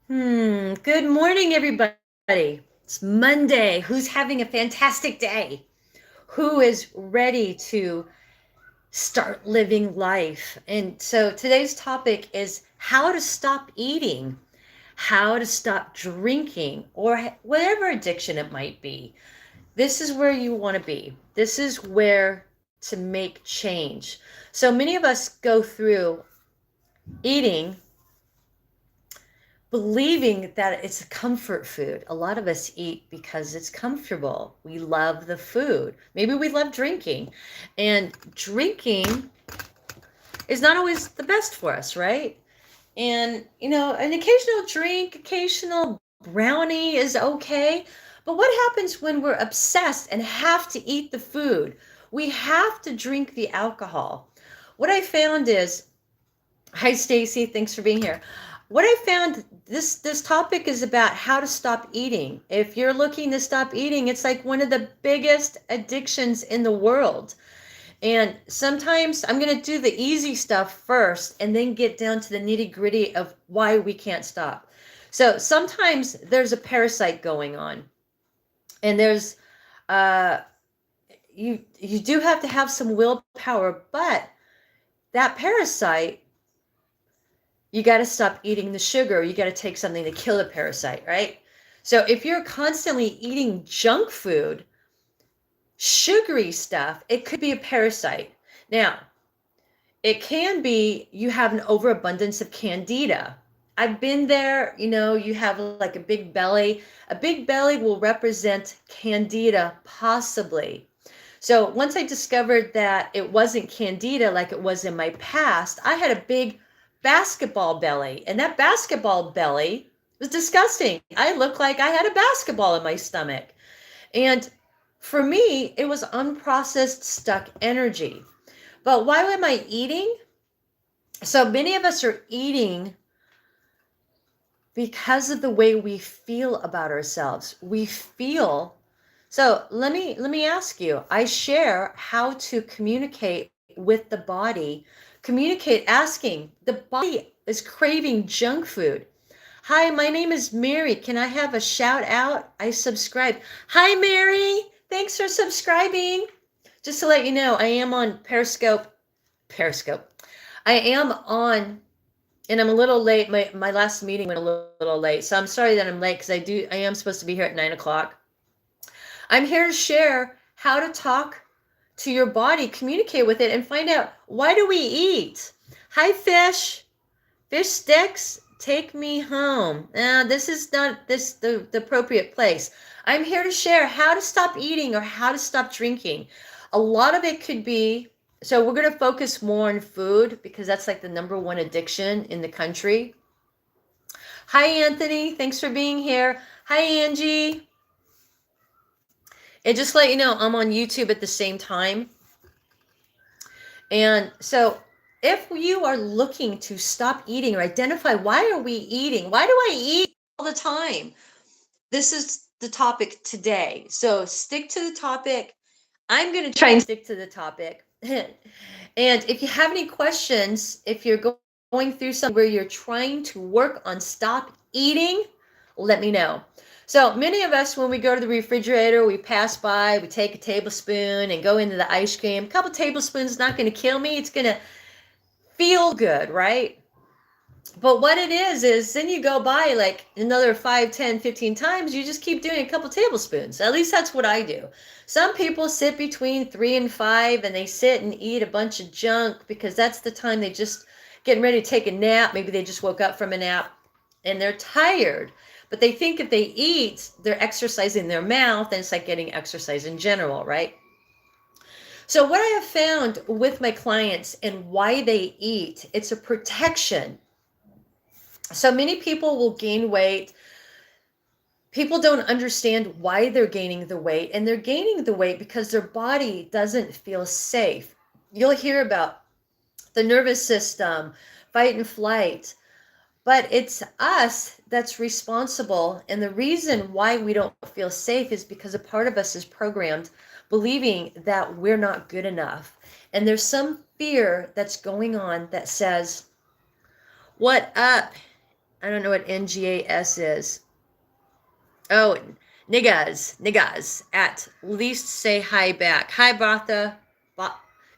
Good morning, everybody. It's Monday. Who's having a fantastic day? Who is ready to start living life? And so today's topic is how to stop eating, how to stop drinking, or whatever addiction it might be. This is where you want to be. This is where to make change. So many of us go through eating believing that it's a comfort food. A lot of us eat because it's comfortable. We love the food. Maybe we love drinking. And drinking is not always the best for us, right? And, an occasional drink, occasional brownie is okay. But what happens when we're obsessed and have to eat the food? We have to drink the alcohol. What I found is, hi Stacy, thanks for being here. What I found, this topic is about how to stop eating. If you're looking to stop eating, it's like one of the biggest addictions in the world. And sometimes I'm going to do the easy stuff first and then get down to the nitty-gritty of why we can't stop. So sometimes there's a parasite going on. And there's uh you do have to have some willpower, but that parasite, you got to stop eating the sugar. You got to take something to kill the parasite, right? So if you're constantly eating junk food, sugary stuff, it could be a parasite. Now, it can be you have an overabundance of candida. I've been there, you have like a big belly. A big belly will represent candida, possibly. So once I discovered that it wasn't candida like it was in my past, I had a big basketball belly, and that basketball belly was disgusting. I looked like I had a basketball in my stomach. And for me, it was unprocessed stuck energy. But why am I eating? So many of us are eating because of the way we feel about ourselves. We feel. So let me ask you. I share how to communicate with the body. Communicate asking. The body is craving junk food. Hi, my name is Mary. Can I have a shout out? I subscribe. Hi, Mary. Thanks for subscribing. Just to let you know, I am on Periscope. Periscope. I am on, and I'm a little late. My last meeting went a little late, so I'm sorry that I'm late because I am supposed to be here at 9 o'clock. I'm here to share how to talk to your body, communicate with it, and find out, why do we eat? Hi, fish. Fish sticks. Take me home. This is not the appropriate place. I'm here to share how to stop eating or how to stop drinking. A lot of it could be, so we're going to focus more on food because that's like the number one addiction in the country. Hi, Anthony. Thanks for being here. Hi, Angie. And just to let you know, I'm on YouTube at the same time. And so if you are looking to stop eating or identify, why are we eating? Why do I eat all the time? This is the topic today. So stick to the topic. I'm going to try and stick to the topic. And if you have any questions, if you're going through something where you're trying to work on stop eating, let me know. So many of us, when we go to the refrigerator, we pass by, we take a tablespoon and go into the ice cream. A couple tablespoons is not going to kill me. It's going to feel good, right? But what it is then you go by like another 5, 10, 15 times, you just keep doing a couple tablespoons. At least that's what I do. Some people sit between 3 and 5 and they sit and eat a bunch of junk because that's the time they just getting ready to take a nap. Maybe they just woke up from a nap and they're tired. But they think if they eat, they're exercising their mouth, and it's like getting exercise in general, right? So what I have found with my clients and why they eat, it's a protection. So many people will gain weight. People don't understand why they're gaining the weight, and they're gaining the weight because their body doesn't feel safe. You'll hear about the nervous system, fight and flight, but it's us that's responsible. And the reason why we don't feel safe is because a part of us is programmed believing that we're not good enough. And there's some fear that's going on that says, what up? I don't know what NGAS is. Oh, niggas, at least say hi back. Hi, Batha.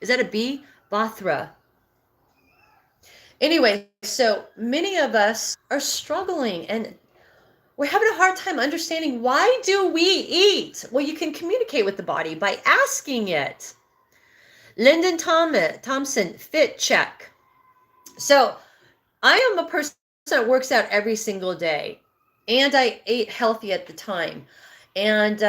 Is that a B? Bathra. Anyway, so many of us are struggling and we're having a hard time understanding, why do we eat? Well, you can communicate with the body by asking it. Lyndon Thompson, fit check. So I am a person that works out every single day, and I ate healthy at the time. And,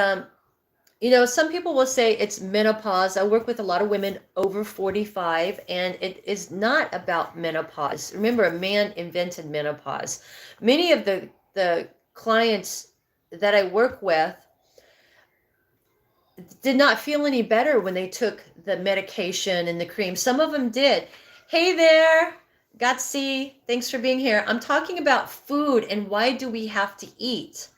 some people will say it's menopause. I work with a lot of women over 45, and it is not about menopause. Remember, a man invented menopause. Many of the clients that I work with did not feel any better when they took the medication and the cream. Some of them did. Hey there, Gutsy, thanks for being here. I'm talking about food and why do we have to eat?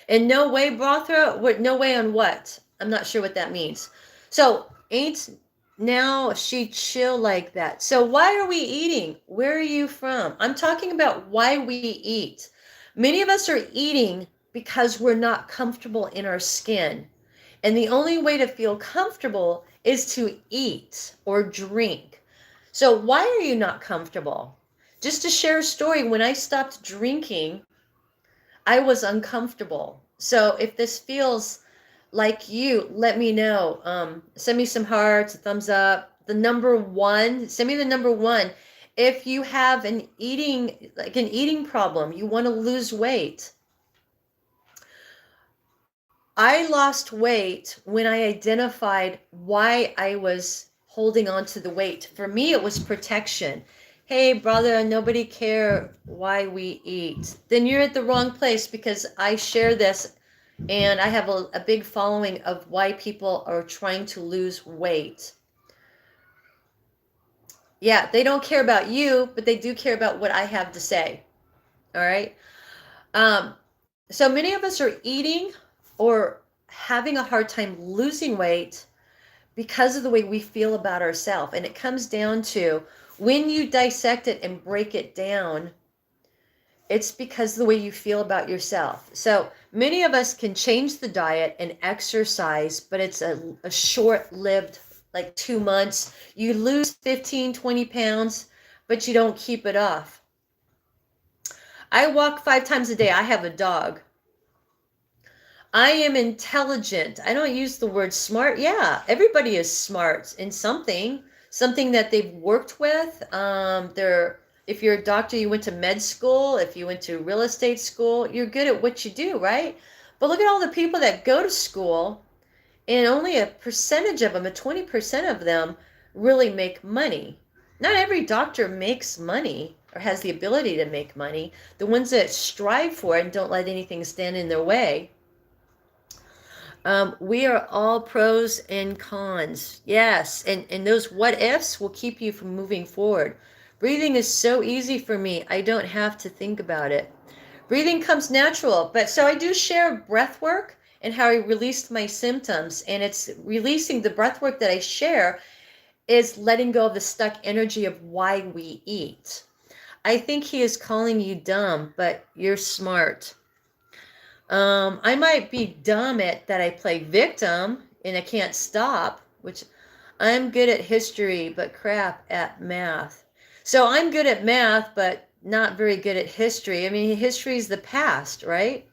And no way, Brothra, no way on what? I'm not sure what that means. So ain't now she chill like that. So why are we eating? Where are you from? I'm talking about why we eat. Many of us are eating because we're not comfortable in our skin. And the only way to feel comfortable is to eat or drink. So why are you not comfortable? Just to share a story, when I stopped drinking, I was uncomfortable. So if this feels like you, let me know. Send me some hearts, a thumbs up. The number one, send me the number one. If you have an eating problem, you want to lose weight. I lost weight when I identified why I was holding on to the weight. For me, it was protection. Hey, brother, nobody care why we eat. Then you're at the wrong place, because I share this and I have a big following of why people are trying to lose weight. Yeah, they don't care about you, but they do care about what I have to say. All right. So many of us are eating or having a hard time losing weight because of the way we feel about ourselves. And it comes down to, when you dissect it and break it down, it's because of the way you feel about yourself. So many of us can change the diet and exercise, but it's a short-lived, like 2 months. You lose 15, 20 pounds, but you don't keep it off. I walk 5 times a day. I have a dog. I am intelligent. I don't use the word smart. Yeah, everybody is smart in something that they've worked with. If you're a doctor, you went to med school. If you went to real estate school, you're good at what you do, right? But look at all the people that go to school, and only a percentage of them, a 20% of them, really make money. Not every doctor makes money or has the ability to make money. The ones that strive for it and don't let anything stand in their way. We are all pros and cons. Yes. And those what ifs will keep you from moving forward. Breathing is so easy for me. I don't have to think about it. Breathing comes natural. But so I do share breath work and how I released my symptoms. And it's releasing the breath work that I share is letting go of the stuck energy of why we eat. I think he is calling you dumb, but you're smart. I might be dumb at that I play victim and I can't stop, which I'm good at history, but crap at math. So I'm good at math, but not very good at history. I mean, history is the past, right?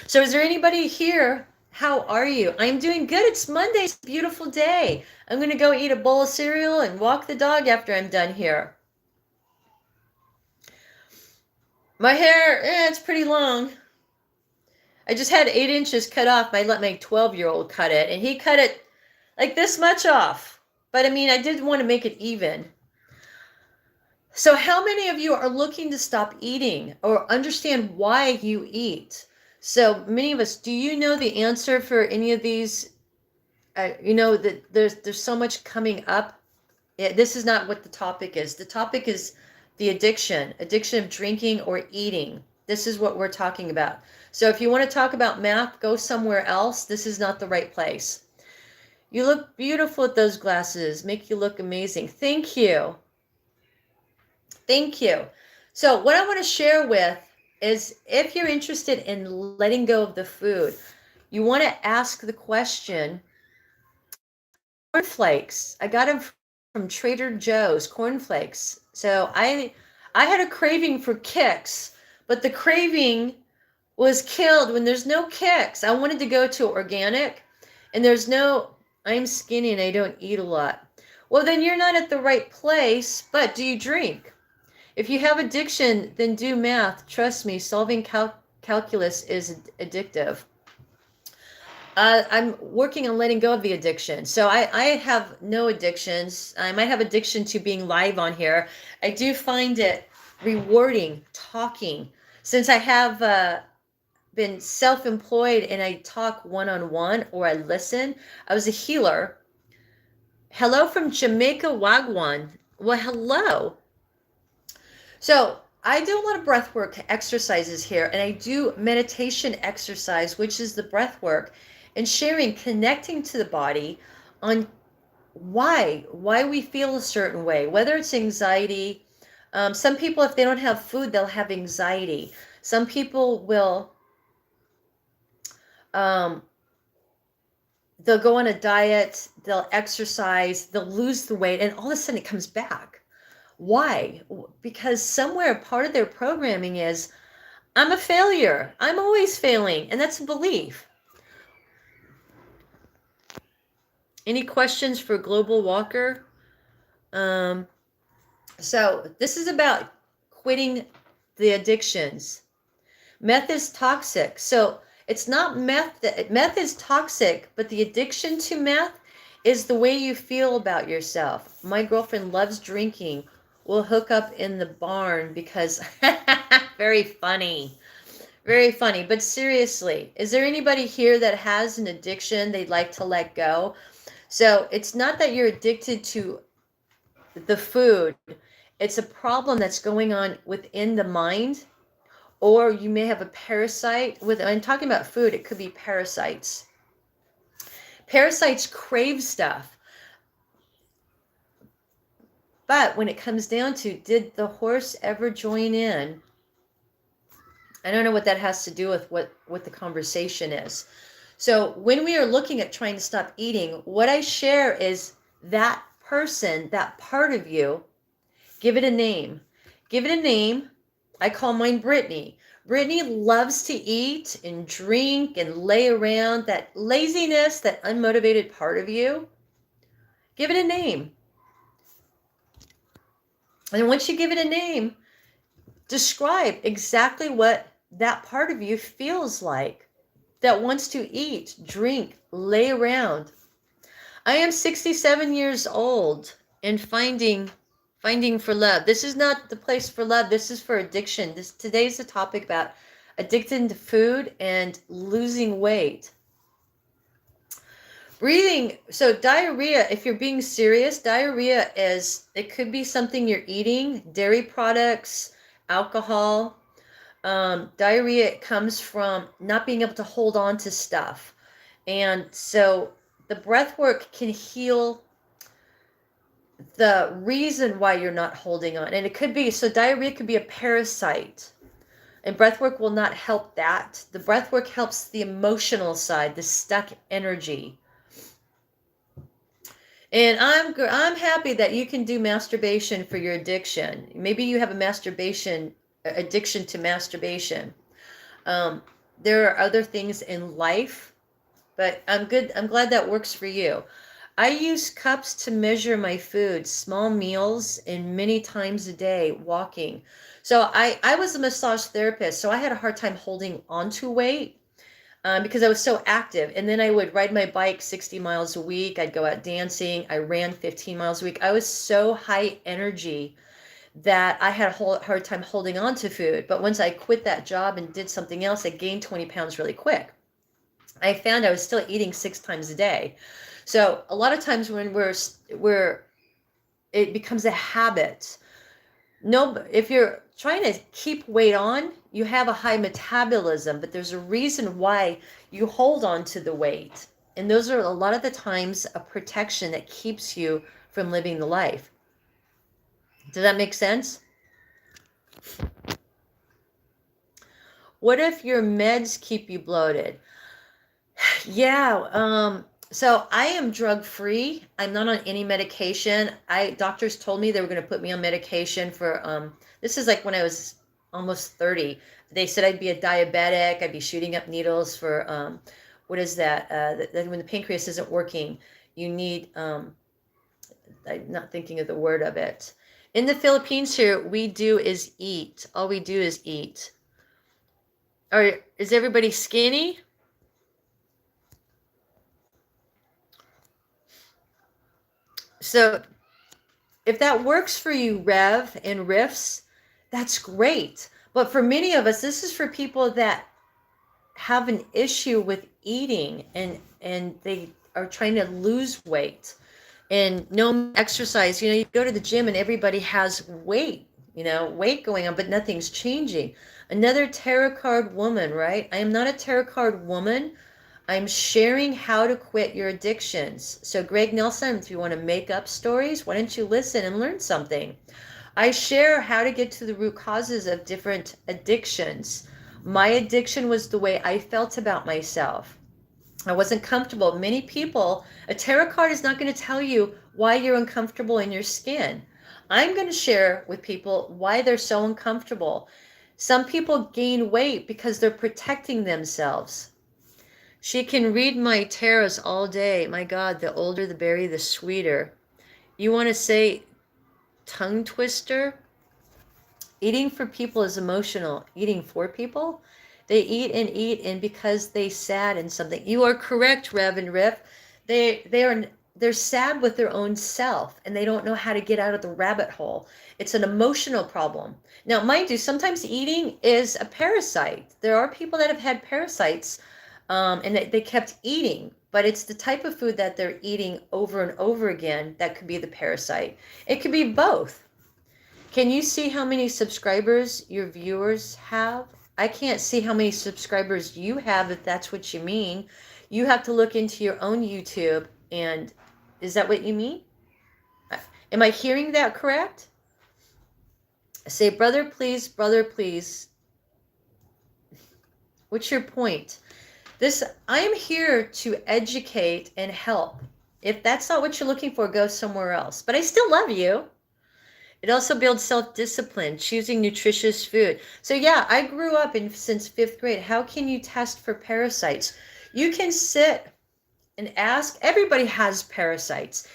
So is there anybody here? How are you? I'm doing good. It's Monday. It's a beautiful day. I'm going to go eat a bowl of cereal and walk the dog after I'm done here. My hair, it's pretty long. I just had 8 inches cut off. I let my 12-year-old cut it, and he cut it like this much off. But I mean, I did want to make it even. So how many of you are looking to stop eating or understand why you eat? So many of us, do you know the answer for any of these? That there's so much coming up. This is not what the topic is. The topic is the addiction of drinking or eating. This is what we're talking about. So if you want to talk about math, go somewhere else. This is not the right place. You look beautiful with those glasses. Make you look amazing. Thank you. Thank you. So what I want to share with is, if you're interested in letting go of the food, you want to ask the question, cornflakes. I got them from Trader Joe's, cornflakes. So I had a craving for kicks, but the craving was killed when there's no kicks. I wanted to go to organic, and there's no, I'm skinny and I don't eat a lot. Well, then you're not at the right place. But do you drink? If you have addiction, then do math. Trust me, solving calculus is addictive. I'm working on letting go of the addiction. So I have no addictions. I might have addiction to being live on here. I do find it rewarding talking. Since I have been self-employed and I talk one-on-one, or I listen, I was a healer. Hello from Jamaica, Wagwan. Well, hello. So I do a lot of breath work exercises here, and I do meditation exercise, which is the breath work, and sharing, connecting to the body on why we feel a certain way, whether it's anxiety. Some people, if they don't have food, they'll have anxiety. Some people will, um, they'll go on a diet, they'll exercise, they'll lose the weight, and all of a sudden it comes back. Why? Because somewhere part of their programming is, I'm a failure. I'm always failing. And that's a belief. Any questions for Global Walker? So this is about quitting the addictions. Meth is toxic. So it's not meth. Meth is toxic, but the addiction to meth is the way you feel about yourself. My girlfriend loves drinking. We'll hook up in the barn because very funny. Very funny. But seriously, is there anybody here that has an addiction they'd like to let go? So it's not that you're addicted to the food. It's a problem that's going on within the mind, or you may have a parasite. I'm talking about food, it could be parasites. Parasites crave stuff. But when it comes down to, did the horse ever join in? I don't know what that has to do with what the conversation is. So when we are looking at trying to stop eating, what I share is that person, that part of you, give it a name. Give it a name. I call mine Brittany. Brittany loves to eat and drink and lay around. That laziness, that unmotivated part of you, give it a name. And once you give it a name, describe exactly what that part of you feels like, that wants to eat, drink, lay around. I am 67 years old and finding for love. This is not the place for love. This is for addiction. Today's the topic about addicted to food and losing weight. Breathing. So diarrhea, if you're being serious, diarrhea it could be something you're eating, dairy products, alcohol. Diarrhea comes from not being able to hold on to stuff. And so the breath work can heal the reason why you're not holding on. And it could be, so diarrhea could be a parasite. And breath work will not help that. The breath work helps the emotional side, the stuck energy. And I'm happy that you can do masturbation for your addiction. Maybe you have a addiction to masturbation. There are other things in life, but I'm glad that works for you. I use cups to measure my food, small meals, and many times a day walking. So I was a massage therapist, so I had a hard time holding on to weight. Because I was so active. And then I would ride my bike 60 miles a week. I'd go out dancing. I ran 15 miles a week. I was so high energy that I had a hard time holding on to food. But once I quit that job and did something else, I gained 20 pounds really quick. I found I was still eating 6 times a day. So a lot of times when it becomes a habit. No, if you're trying to keep weight on, you have a high metabolism, but there's a reason why you hold on to the weight. And those are a lot of the times a protection that keeps you from living the life. Does that make sense? What if your meds keep you bloated? Yeah, so I am drug free. I'm not on any medication. Doctors told me they were going to put me on medication for this is like when I was almost 30. They said I'd be a diabetic, I'd be shooting up needles for what is that? When the pancreas isn't working, you need I'm not thinking of the word of it. In the Philippines here, we do is eat. All we do is eat. Or is everybody skinny? So if that works for you, Rev and Riffs, that's great. But for many of us, this is for people that have an issue with eating and they are trying to lose weight and no exercise. You go to the gym and everybody has weight, weight going on, but nothing's changing. Another tarot card woman, right? I am not a tarot card woman. I'm sharing how to quit your addictions. So Greg Nelson, if you want to make up stories, why don't you listen and learn something? I share how to get to the root causes of different addictions. My addiction was the way I felt about myself. I wasn't comfortable. Many people, a tarot card is not going to tell you why you're uncomfortable in your skin. I'm going to share with people why they're so uncomfortable. Some people gain weight because they're protecting themselves. She can read my tarots all day. My God, the older the berry, the sweeter. You want to say tongue twister? Eating for people is emotional. Eating for people? They eat, and because they sad in something. You are correct, Rev and Riff. They're sad with their own self, and they don't know how to get out of the rabbit hole. It's an emotional problem. Now, mind you, sometimes eating is a parasite. There are people that have had parasites, and they kept eating, but it's the type of food that they're eating over and over again that could be the parasite. It could be both. Can you see how many subscribers your viewers have? I can't see how many subscribers you have, if that's what you mean. You have to look into your own YouTube, and is that what you mean? Am I hearing that correct? Say, brother, please, brother, please. What's your point? I'm here to educate and help. If that's not what you're looking for, go somewhere else. But I still love you. It also builds self-discipline, choosing nutritious food. So yeah, I grew up since 5th grade. How can you test for parasites? You can sit and ask. Everybody has parasites.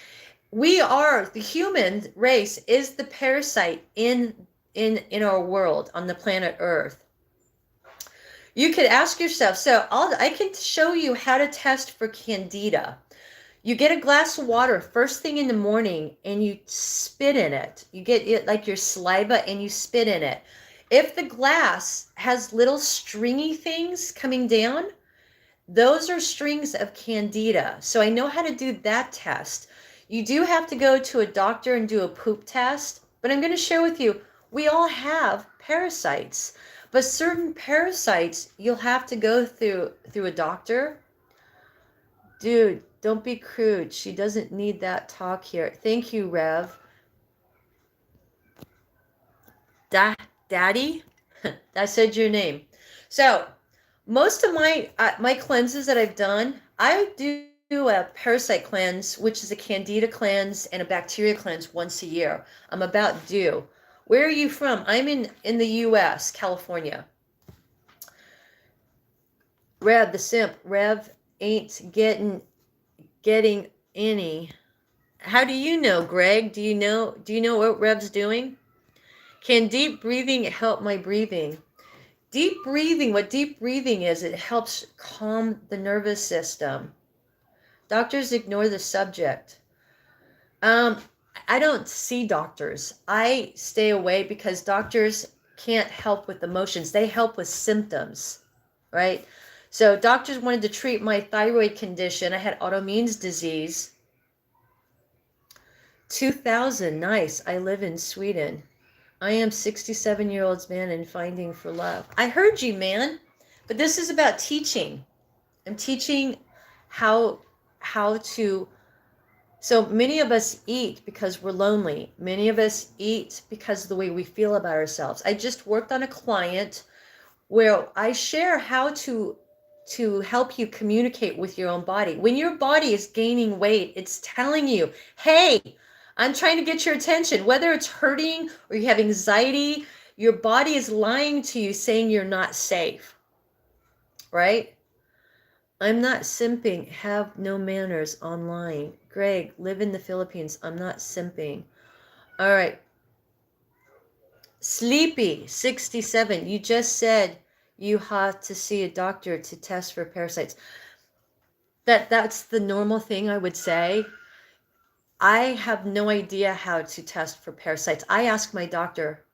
The human race is the parasite in our world, on the planet Earth. You could ask yourself, I can show you how to test for Candida. You get a glass of water first thing in the morning and you spit in it. You get it like your saliva and you spit in it. If the glass has little stringy things coming down, those are strings of Candida. So I know how to do that test. You do have to go to a doctor and do a poop test, but I'm going to share with you, we all have parasites, but certain parasites you'll have to go through a doctor. Dude, don't be crude. She doesn't need that talk here. Thank you, Rev. Daddy? I said your name. So, most of my cleanses that I've done, I do a parasite cleanse, which is a Candida cleanse and a bacteria cleanse once a year. I'm about due. Where are you from? I'm in the U.S., California. Rev, the simp. Rev ain't getting any. How do you know, Greg? Do you know what Rev's doing? Can deep breathing help my breathing? Deep breathing, what deep breathing is, it helps calm the nervous system. Doctors ignore the subject. I don't see doctors. I stay away because doctors can't help with emotions. They help with symptoms, right? So doctors wanted to treat my thyroid condition. I had autoimmune disease. 2000, nice. I live in Sweden. I am 67-year-old man and finding for love. I heard you, man. But this is about teaching. I'm teaching how to So many of us eat because we're lonely. Many of us eat because of the way we feel about ourselves. I just worked on a client where I share how to help you communicate with your own body. When your body is gaining weight, it's telling you, "Hey, I'm trying to get your attention." Whether it's hurting or you have anxiety, your body is lying to you saying you're not safe, right? I'm not simping, have no manners online. Greg, live in the Philippines. I'm not simping. All right. Sleepy, 67. You just said you have to see a doctor to test for parasites. That's the normal thing, I would say. I have no idea how to test for parasites. I ask my doctor,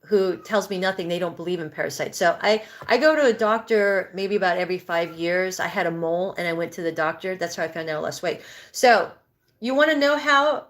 who tells me nothing. They don't believe in parasites. So I go to a doctor maybe about every 5 years. I had a mole and I went to the doctor. That's how I found out I lost weight. So you want to know how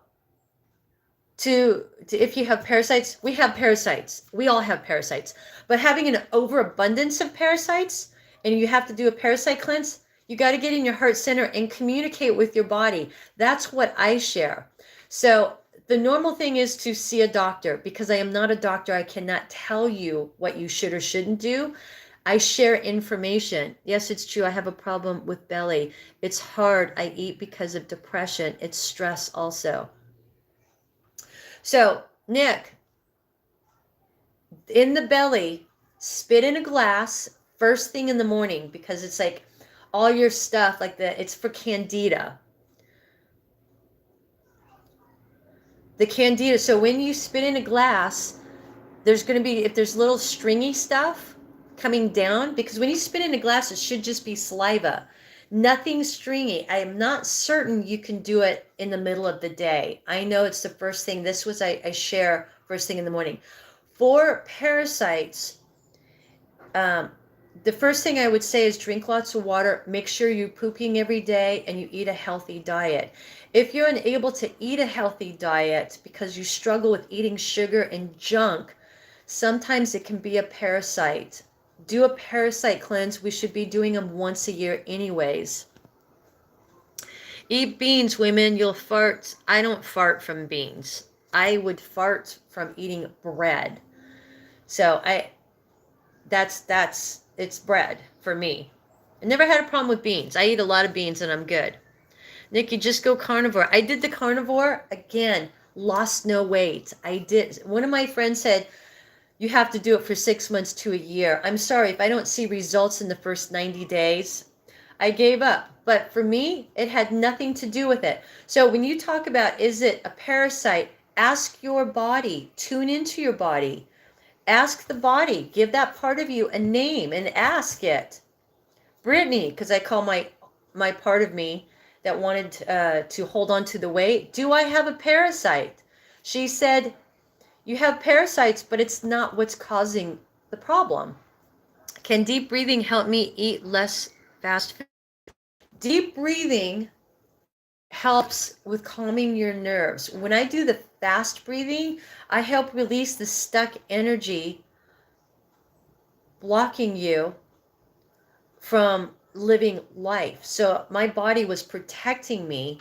to if you have parasites? We have parasites. We all have parasites. But having an overabundance of parasites and you have to do a parasite cleanse, you got to get in your heart center and communicate with your body. That's what I share. So the normal thing is to see a doctor. Because I am not a doctor, I cannot tell you what you should or shouldn't do. I share information. Yes, it's true. I have a problem with belly. It's hard. I eat because of depression. It's stress also. So, Nick, in the belly, spit in a glass first thing in the morning, because it's like all your stuff, like it's for candida. The candida. So when you spit in a glass, there's going to be, if there's little stringy stuff coming down, because when you spit in a glass, it should just be saliva. Nothing stringy. I am not certain you can do it in the middle of the day. I know it's the first thing. This was I share first thing in the morning. For parasites, the first thing I would say is drink lots of water. Make sure you're pooping every day and you eat a healthy diet. If you're unable to eat a healthy diet because you struggle with eating sugar and junk, sometimes it can be a parasite. Do a parasite cleanse. We should be doing them once a year anyways. Eat beans, women. You'll fart. I don't fart from beans. I would fart from eating bread. So it's bread for me. I never had a problem with beans. I eat a lot of beans and I'm good. Nikki, just go carnivore. I did the carnivore again, lost no weight. I did. One of my friends said, you have to do it for 6 months to a year. I'm sorry, if I don't see results in the first 90 days, I gave up. But for me, it had nothing to do with it. So when you talk about, is it a parasite? Ask your body, tune into your body. Ask the body, give that part of you a name and ask it. Brittany, because I call my part of me that wanted to hold on to the weight, do I have a parasite? She said, you have parasites, but it's not what's causing the problem. Can deep breathing help me eat less fast food? Deep breathing helps with calming your nerves. When I do the fast breathing, I help release the stuck energy blocking you from living life. So my body was protecting me,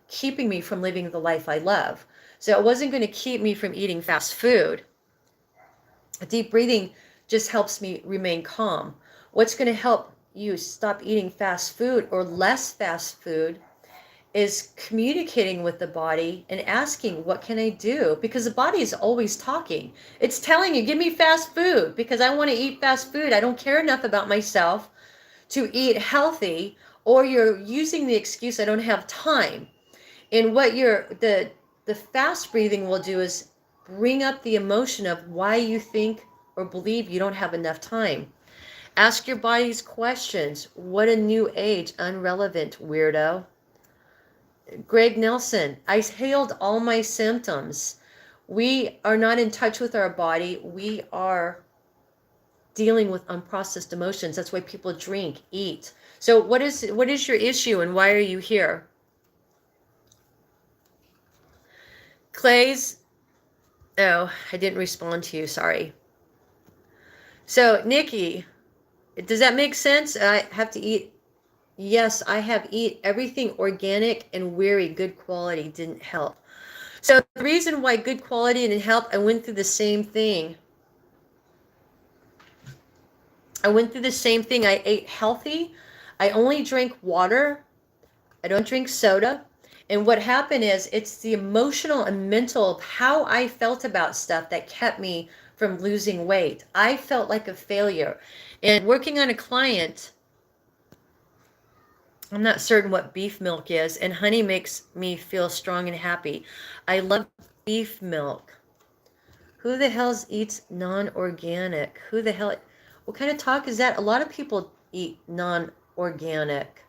keeping me from living the life I love. So it wasn't going to keep me from eating fast food. Deep breathing just helps me remain calm. What's going to help you stop eating fast food or less fast food is communicating with the body and asking, what can I do? Because the body is always talking. It's telling you, give me fast food because I want to eat fast food. I don't care enough about myself to eat healthy, or you're using the excuse, I don't have time. And what the fast breathing will do is bring up the emotion of why you think or believe you don't have enough time. Ask your body's questions. What a new age, unrelevant, weirdo. Greg Nelson, I healed all my symptoms. We are not in touch with our body. We are dealing with unprocessed emotions. That's why people drink, eat. So what is your issue and why are you here? Clay's, oh, I didn't respond to you, sorry. So Nikki, does that make sense? I have to eat Yes, I have eat everything organic and very good quality didn't help. So the reason why good quality didn't help, I went through the same thing. I ate healthy. I only drink water. I don't drink soda. And what happened is it's the emotional and mental of how I felt about stuff that kept me from losing weight. I felt like a failure. And working on a client, I'm not certain what beef milk is, and honey makes me feel strong and happy. I love beef milk. Who the hell eats non-organic? Who the hell? What kind of talk is that? A lot of people eat non-organic.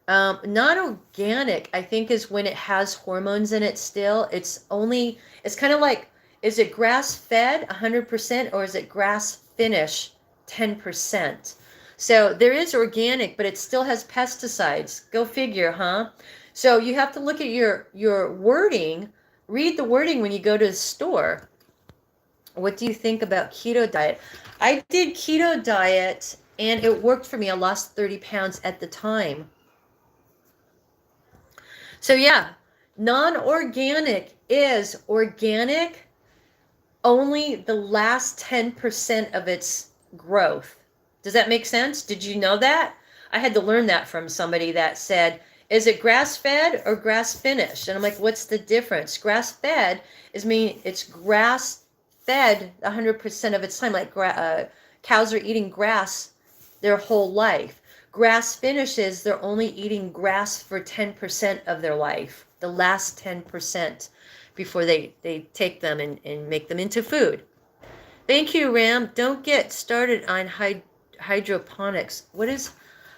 Non-organic, I think, is when it has hormones in it still. It's kind of like, is it grass-fed 100% or is it grass-finished 10%? So there is organic, but it still has pesticides. Go figure, huh? So you have to look at your wording, read the wording when you go to the store. What do you think about keto diet? I did keto diet and it worked for me. I lost 30 pounds at the time. So yeah, non-organic is organic only the last 10% of its growth. Does that make sense? Did you know that? I had to learn that from somebody that said, is it grass-fed or grass-finished? And I'm like, what's the difference? Grass-fed it's grass-fed 100% of its time, like cows are eating grass their whole life. Grass finishes, they're only eating grass for 10% of their life, the last 10% before they take them and make them into food. Thank you, Ram. Don't get started on hydroponics. What is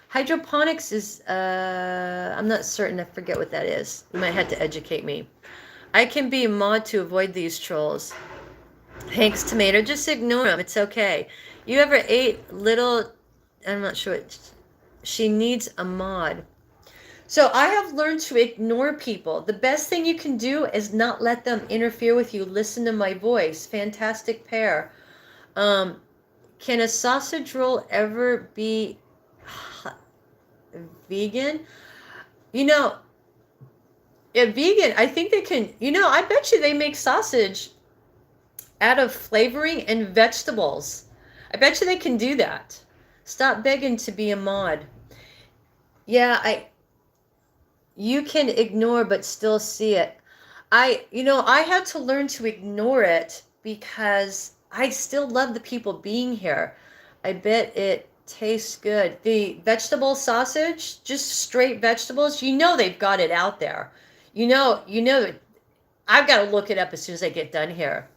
hydroponics is, I'm not certain. I forget what that is. You might have to educate me. I can be a mod to avoid these trolls. Thanks, Tomato. Just ignore them. It's okay. You ever ate little, I'm not sure, she needs a mod. So I have learned to ignore people. The best thing you can do is not let them interfere with you. Listen to my voice. Fantastic pair. Can a sausage roll ever be vegan? You know, vegan, I think they can, I bet you they make sausage out of flavoring and vegetables. I bet you they can do that. Stop begging to be a mod. Yeah, you can ignore but still see it. I had to learn to ignore it because I still love the people being here. I bet it tastes good. The vegetable sausage, just straight vegetables, they've got it out there. I've got to look it up as soon as I get done here.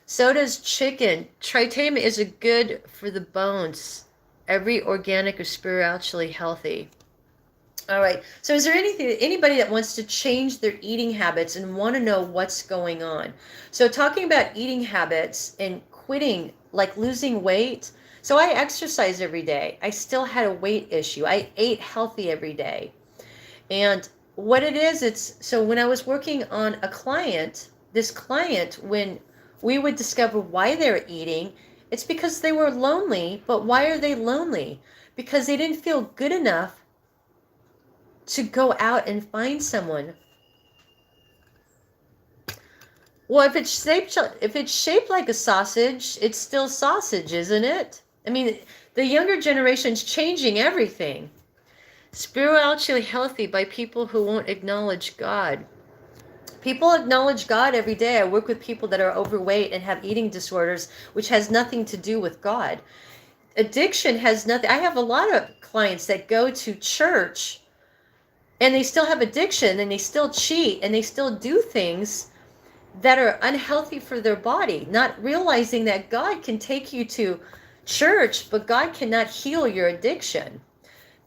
So does chicken. Tritame is a good for the bones. Every organic is spiritually healthy. All right. So is there anybody that wants to change their eating habits and want to know what's going on? So talking about eating habits and quitting, like losing weight. So I exercise every day. I still had a weight issue. I ate healthy every day. And what it is, so when I was working on this client, when we would discover why they're eating, it's because they were lonely. But why are they lonely? Because they didn't feel good enough to go out and find someone. Well, if it's shaped like a sausage, it's still sausage, isn't it? I mean, the younger generation's changing everything. Spiritually healthy by people who won't acknowledge God. People acknowledge God every day. I work with people that are overweight and have eating disorders, which has nothing to do with God. Addiction has nothing. I have a lot of clients that go to church and they still have addiction and they still cheat and they still do things that are unhealthy for their body, not realizing that God can take you to church, but God cannot heal your addiction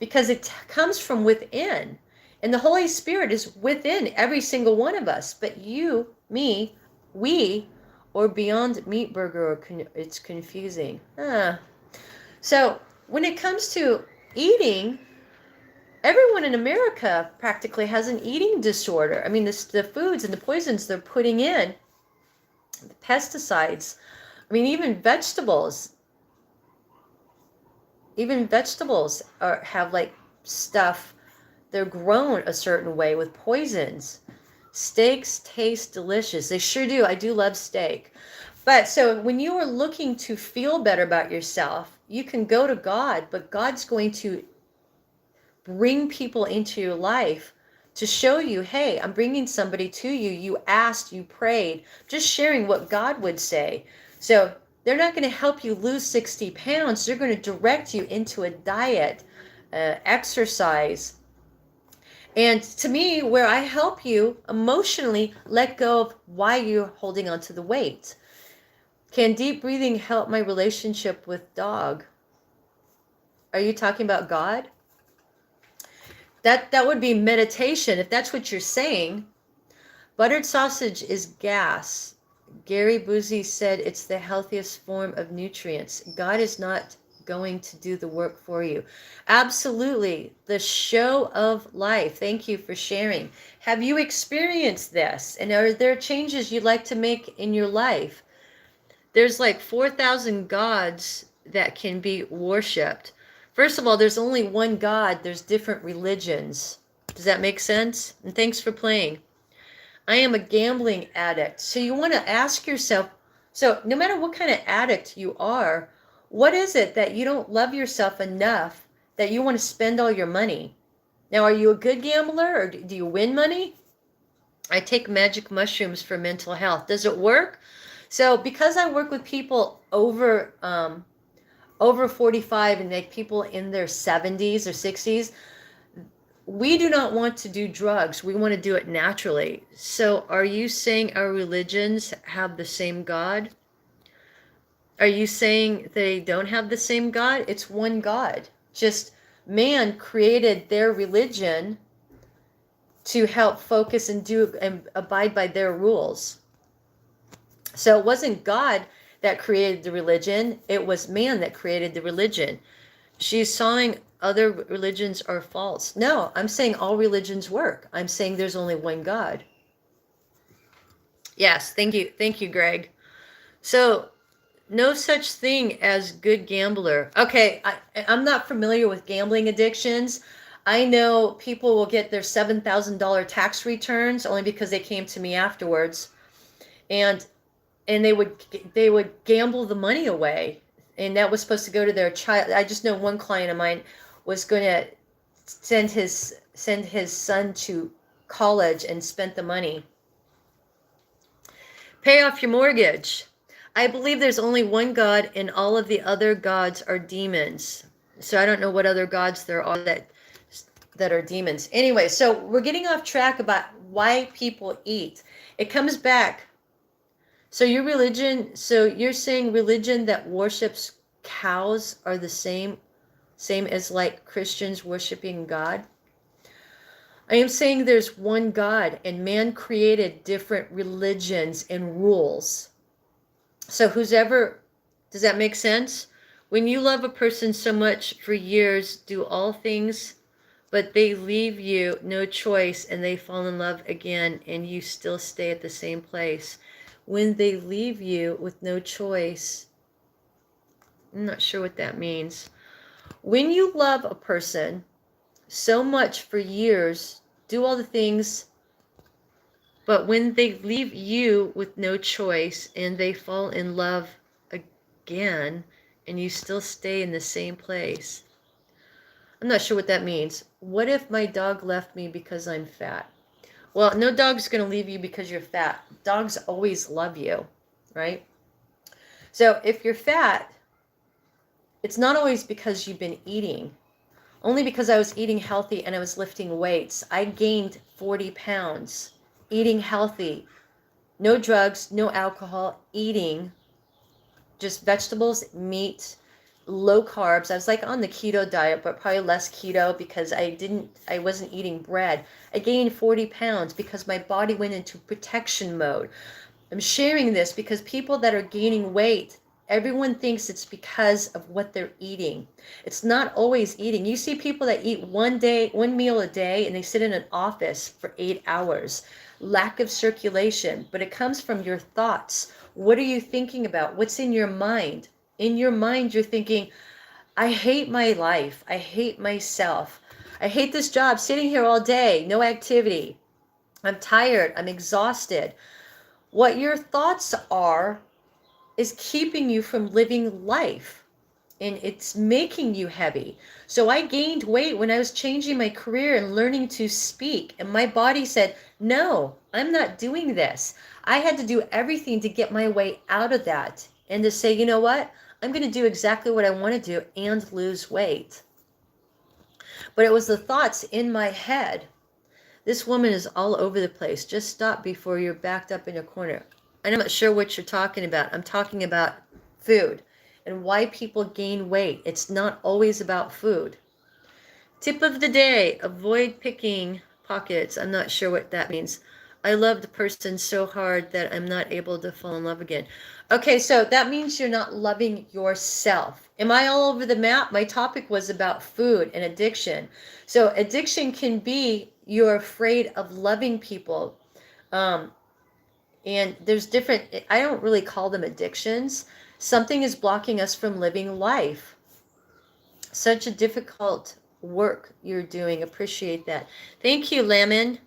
because it comes from within. And the Holy Spirit is within every single one of us. But you, me, we, or Beyond Meat Burger, it's confusing. So when it comes to eating, everyone in America practically has an eating disorder. I mean, the foods and the poisons they're putting in, the pesticides. I mean, even vegetables have like stuff. They're grown a certain way with poisons. Steaks taste delicious. They sure do. I do love steak. But so when you are looking to feel better about yourself, you can go to God, but God's going to bring people into your life to show you, hey, I'm bringing somebody to you. You asked, you prayed, just sharing what God would say. So they're not going to help you lose 60 pounds. They're going to direct you into a diet, exercise. And to me, where I help you emotionally let go of why you're holding on to the weight. Can deep breathing help my relationship with dog? Are you talking about God? That would be meditation, if that's what you're saying. Buttered sausage is gas. Gary Boozy said it's the healthiest form of nutrients. God is not going to do the work for you. Absolutely. The show of life. Thank you for sharing. Have you experienced this? And are there changes you'd like to make in your life? There's like 4,000 gods that can be worshipped. First of all, there's only one God. There's different religions. Does that make sense? And thanks for playing. I am a gambling addict. So you want to ask yourself, so no matter what kind of addict you are, what is it that you don't love yourself enough that you want to spend all your money? Now, are you a good gambler or do you win money? I take magic mushrooms for mental health. Does it work? So because I work with people over 45 and like people in their 70s or 60s, we do not want to do drugs. We want to do it naturally. So are you saying our religions have the same God? Are you saying they don't have the same God? It's one God. Just man created their religion to help focus and do and abide by their rules. So it wasn't God that created the religion. It was man that created the religion. She's saying other religions are false. No, I'm saying all religions work. I'm saying there's only one God. Yes, thank you. Thank you, Greg. So no such thing as good gambler. Okay, I'm not familiar with gambling addictions. I know people will get their $7,000 tax returns only because they came to me afterwards. And they would gamble the money away, and that was supposed to go to their child. I just know one client of mine was going to send his son to college and spent the money. Pay off your mortgage. I believe there's only one God and all of the other gods are demons. So I don't know what other gods there are that are demons. Anyway, so we're getting off track about why people eat. It comes back. So your religion, so you're saying religion that worships cows are the same as like Christians worshiping God? I am saying there's one God and man created different religions and rules. So does that make sense? When you love a person so much for years, do all things, but they leave you no choice and they fall in love again and you still stay at the same place. When they leave you with no choice, I'm not sure what that means. When you love a person so much for years, do all the things, but when they leave you with no choice and they fall in love again and you still stay in the same place. I'm not sure what that means. What if my dog left me because I'm fat? Well, no dog's going to leave you because you're fat. Dogs always love you, right? So if you're fat, it's not always because you've been eating. Only because I was eating healthy and I was lifting weights. I gained 40 pounds eating healthy. No drugs, no alcohol, eating just vegetables, meat, low carbs. I was like on the keto diet, but probably less keto because I wasn't eating bread. I gained 40 pounds because my body went into protection mode. I'm sharing this because people that are gaining weight, everyone thinks it's because of what they're eating. It's not always eating. You see people that eat one meal a day, and they sit in an office for 8 hours. Lack of circulation, but it comes from your thoughts. What are you thinking about? What's in your mind? In your mind, you're thinking, I hate my life. I hate myself. I hate this job, sitting here all day, no activity. I'm tired, I'm exhausted. What your thoughts are is keeping you from living life, and it's making you heavy. So I gained weight when I was changing my career and learning to speak, and my body said, no, I'm not doing this. I had to do everything to get my way out of that and to say, you know what, I'm going to do exactly what I want to do and lose weight. But it was the thoughts in my head. This woman is all over the place. Just stop before you're backed up in a corner. I'm not sure what you're talking about. I'm talking about food and why people gain weight. It's not always about food. Tip of the day, avoid picking pockets. I'm not sure what that means. I love the person so hard that I'm not able to fall in love again. Okay, so that means you're not loving yourself. Am I all over the map? My topic was about food and addiction. So addiction can be you're afraid of loving people. And there's different, I don't really call them addictions. Something is blocking us from living life. Such a difficult work you're doing. Appreciate that. Thank you, Lemon.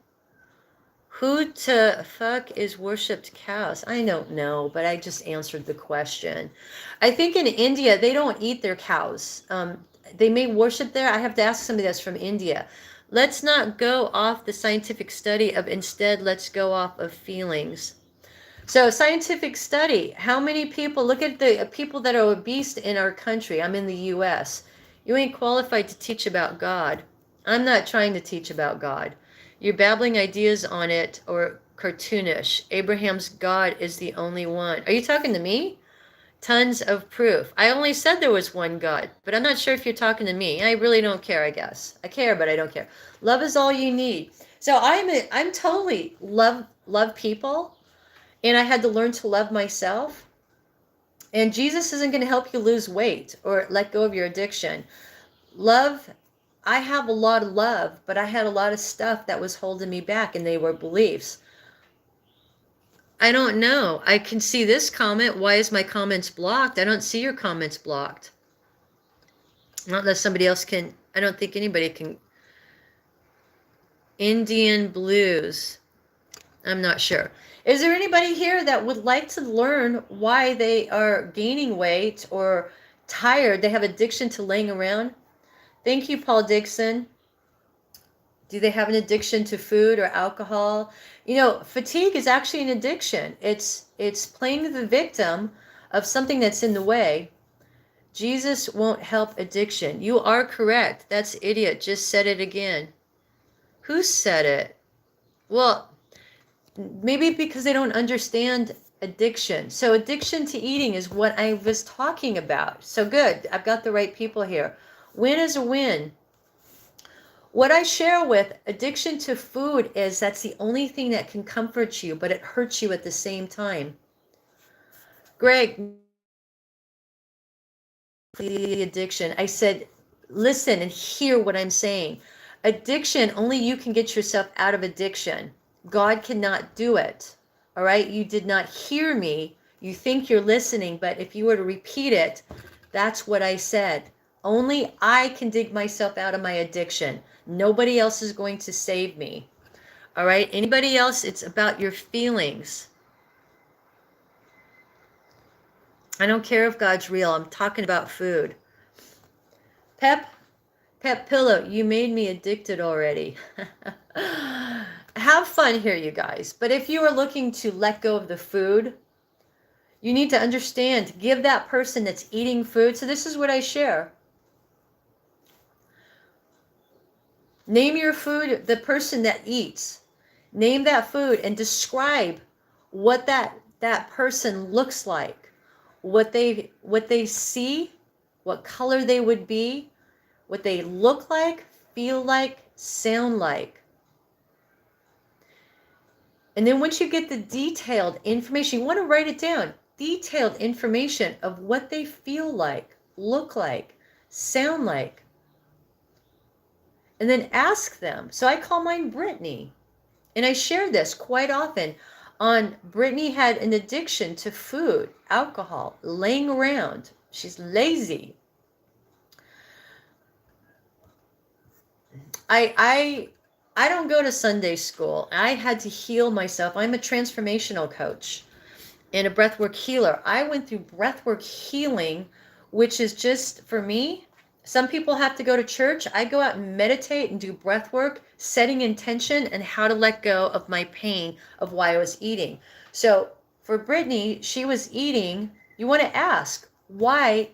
Who to fuck is worshipped cows? I don't know, but I just answered the question. I think in India, they don't eat their cows. They may worship there. I have to ask somebody that's from India. Let's not go off the scientific study of, instead, let's go off of feelings. So scientific study, how many people, look at the people that are obese in our country. I'm in the US. You ain't qualified to teach about God. I'm not trying to teach about God. You're babbling ideas on it or cartoonish. Abraham's God is the only one. Are you talking to me? Tons of proof. I only said there was one God, but I'm not sure if you're talking to me. I really don't care, I guess. I care, but I don't care. Love is all you need. So I'm totally love people, and I had to learn to love myself. And Jesus isn't going to help you lose weight or let go of your addiction. Love, I have a lot of love, but I had a lot of stuff that was holding me back, and they were beliefs. I don't know. I can see this comment. Why is my comments blocked? I don't see your comments blocked. Not unless somebody else can. I don't think anybody can. Indian blues. I'm not sure. Is there anybody here that would like to learn why they are gaining weight or tired? They have addiction to laying around. Thank you, Paul Dixon. Do they have an addiction to food or alcohol? You know, fatigue is actually an addiction. It's playing the victim of something that's in the way. Jesus won't help addiction. You are correct. That's idiot. Just said it again. Who said it? Well, maybe because they don't understand addiction. So addiction to eating is what I was talking about. So good. I've got the right people here. Win is a win. What I share with addiction to food is that's the only thing that can comfort you, but it hurts you at the same time. Greg, the addiction. I said, listen and hear what I'm saying. Addiction, only you can get yourself out of addiction. God cannot do it. All right? You did not hear me. You think you're listening, but if you were to repeat it, that's what I said. Only I can dig myself out of my addiction. Nobody else is going to save me. All right? Anybody else, it's about your feelings. I don't care if God's real. I'm talking about food. Pep Pillow, you made me addicted already. Have fun here, you guys. But if you are looking to let go of the food, you need to understand, give that person that's eating food. So this is what I share. Name your food, the person that eats. Name that food and describe what that person looks like, what they see, what color they would be, what they look like, feel like, sound like. And then once you get the detailed information, you want to write it down. Detailed information of what they feel like, look like, sound like. And then ask them. So I call mine Brittany. And I share this quite often. Brittany had an addiction to food, alcohol, laying around. She's lazy. I I don't go to Sunday school. I had to heal myself. I'm a transformational coach and a breathwork healer. I went through breathwork healing, which is just for me. Some people have to go to church. I go out and meditate and do breathwork, setting intention and how to let go of my pain of why I was eating. So for Brittany, she was eating. You want to ask, why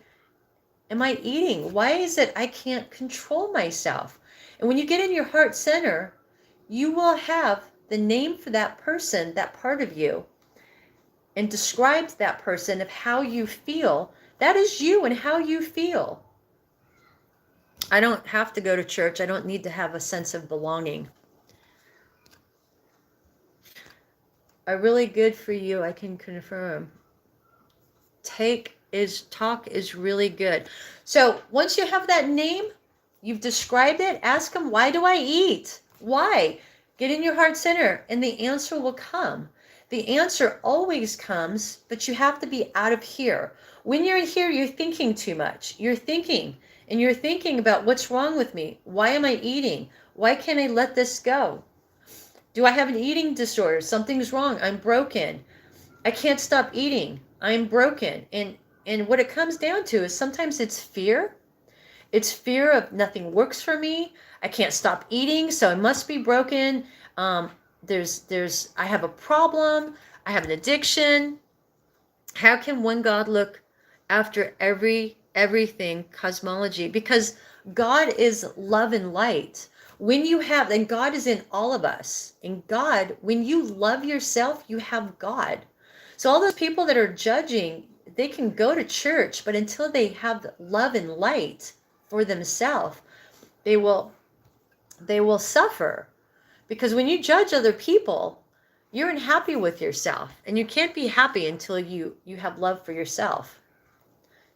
am I eating? Why is it I can't control myself? And when you get in your heart center, you will have the name for that person, that part of you, and describe that person of how you feel. That is you and how you feel. I don't have to go to church. I don't need to have a sense of belonging. Are really good for you, I can confirm. Talk is really good. So once you have that name, you've described it, ask them, why do I eat? Why? Get in your heart center and the answer will come. The answer always comes, but you have to be out of here. When you're in here, you're thinking too much. You're thinking about what's wrong with me. Why am I eating? Why can't I let this go? Do I have an eating disorder? Something's wrong. I'm broken. I can't stop eating. I'm broken. And what it comes down to is sometimes it's fear. It's fear of nothing works for me. I can't stop eating, so I must be broken. I have a problem. I have an addiction. How can one God look after everything cosmology? Because God is love and light. And God is in all of us. And God, when you love yourself, you have God. So all those people that are judging, they can go to church, but until they have love and light for themselves, they will suffer. Because when you judge other people, you're unhappy with yourself, and you can't be happy until you have love for yourself.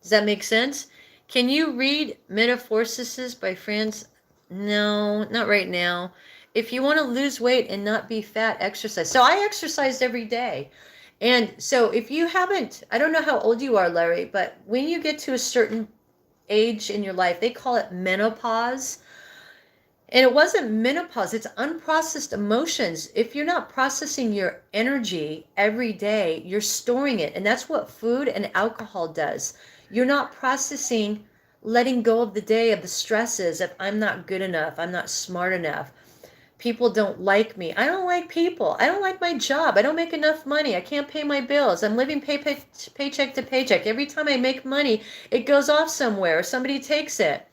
Does that make sense? Can you read Metamorphosis by Franz? No, not right now. If you want to lose weight and not be fat, exercise. So I exercised every day. And so if you haven't, I don't know how old you are, Larry, but when you get to a certain age in your life, they call it menopause. And it wasn't menopause, it's unprocessed emotions. If you're not processing your energy every day, you're storing it. And that's what food and alcohol does. You're not processing, letting go of the day, of the stresses of I'm not good enough, I'm not smart enough. People don't like me. I don't like people. I don't like my job. I don't make enough money. I can't pay my bills. I'm living paycheck to paycheck. Every time I make money, it goes off somewhere or somebody takes it.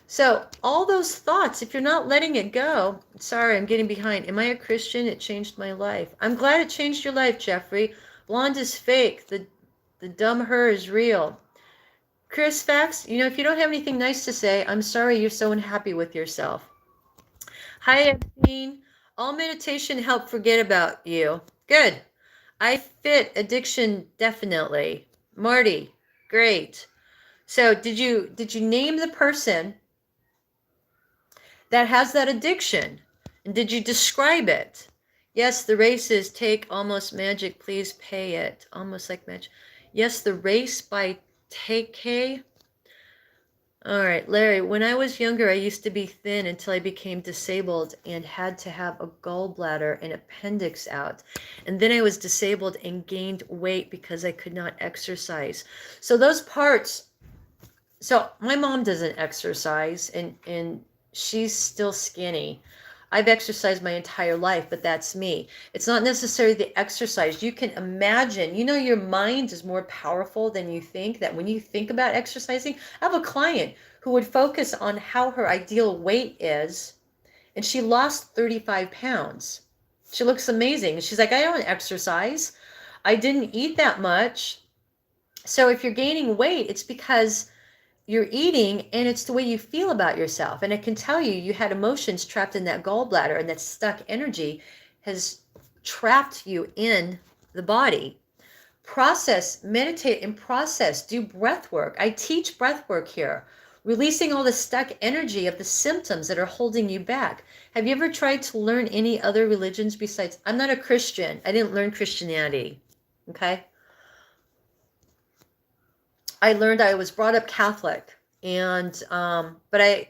So all those thoughts, if you're not letting it go, sorry, I'm getting behind. Am I a Christian? It changed my life. I'm glad it changed your life, Jeffrey. Blonde is fake. The dumb her is real. Chris Fax, if you don't have anything nice to say, I'm sorry you're so unhappy with yourself. Hi, Epstein. All meditation help forget about you. Good. I fit addiction definitely. Marty, great. So did you name the person that has that addiction? And did you describe it? Yes, the races take almost magic. Please pay it. Almost like magic. Yes, the race by Take. All right, Larry, when I was younger, I used to be thin until I became disabled and had to have a gallbladder and appendix out. And then I was disabled and gained weight because I could not exercise. So those parts, so my mom doesn't exercise and she's still skinny. I've exercised my entire life, but that's me. It's not necessarily the exercise. You can imagine, your mind is more powerful than you think, that when you think about exercising, I have a client who would focus on how her ideal weight is, and she lost 35 pounds. She looks amazing. She's like, I don't exercise. I didn't eat that much. So if you're gaining weight, it's because you're eating and it's the way you feel about yourself. And it can tell you had emotions trapped in that gallbladder, and that stuck energy has trapped you in the body. Process, meditate and process, do breath work. I teach breath work here, releasing all the stuck energy of the symptoms that are holding you back. Have you ever tried to learn any other religions besides? I'm not a Christian. I didn't learn Christianity. Okay. I learned, I was brought up Catholic, and but I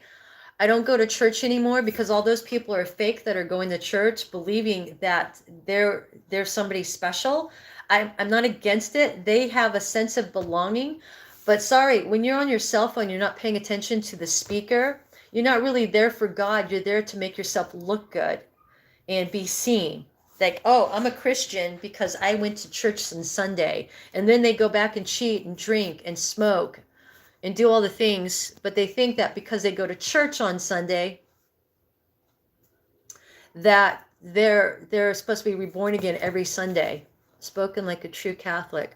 I don't go to church anymore because all those people are fake that are going to church believing that they're somebody special. I'm not against it. They have a sense of belonging. But sorry, when you're on your cell phone, you're not paying attention to the speaker. You're not really there for God. You're there to make yourself look good and be seen. Like, oh, I'm a Christian because I went to church on Sunday. And then they go back and cheat and drink and smoke and do all the things, but they think that because they go to church on Sunday, that they're supposed to be reborn again every Sunday. Spoken like a true Catholic.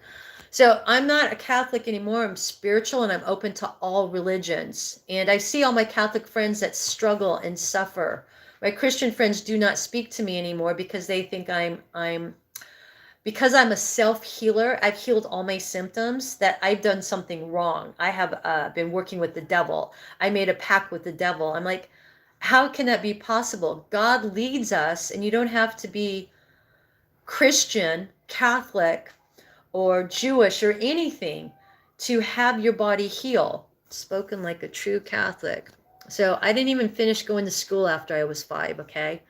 So I'm not a Catholic anymore. I'm spiritual and I'm open to all religions. And I see all my Catholic friends that struggle and suffer. My Christian friends do not speak to me anymore because they think because I'm a self-healer. I've healed all my symptoms, that I've done something wrong. I have been working with the devil. I made a pact with the devil. I'm like, how can that be possible? God leads us, and you don't have to be Christian, Catholic, or Jewish or anything to have your body heal. Spoken like a true Catholic. So I didn't even finish going to school after I was 5, okay?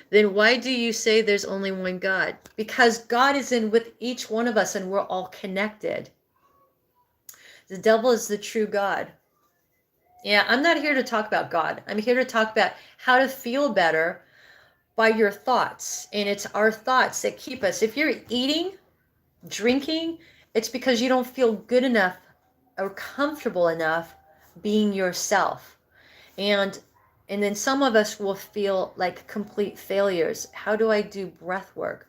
Then why do you say there's only one God? Because God is in with each one of us and we're all connected. The devil is the true God. Yeah, I'm not here to talk about God. I'm here to talk about how to feel better by your thoughts. And it's our thoughts that keep us. If you're eating, drinking, it's because you don't feel good enough or comfortable enough being yourself. And then some of us will feel like complete failures. How do I do breath work?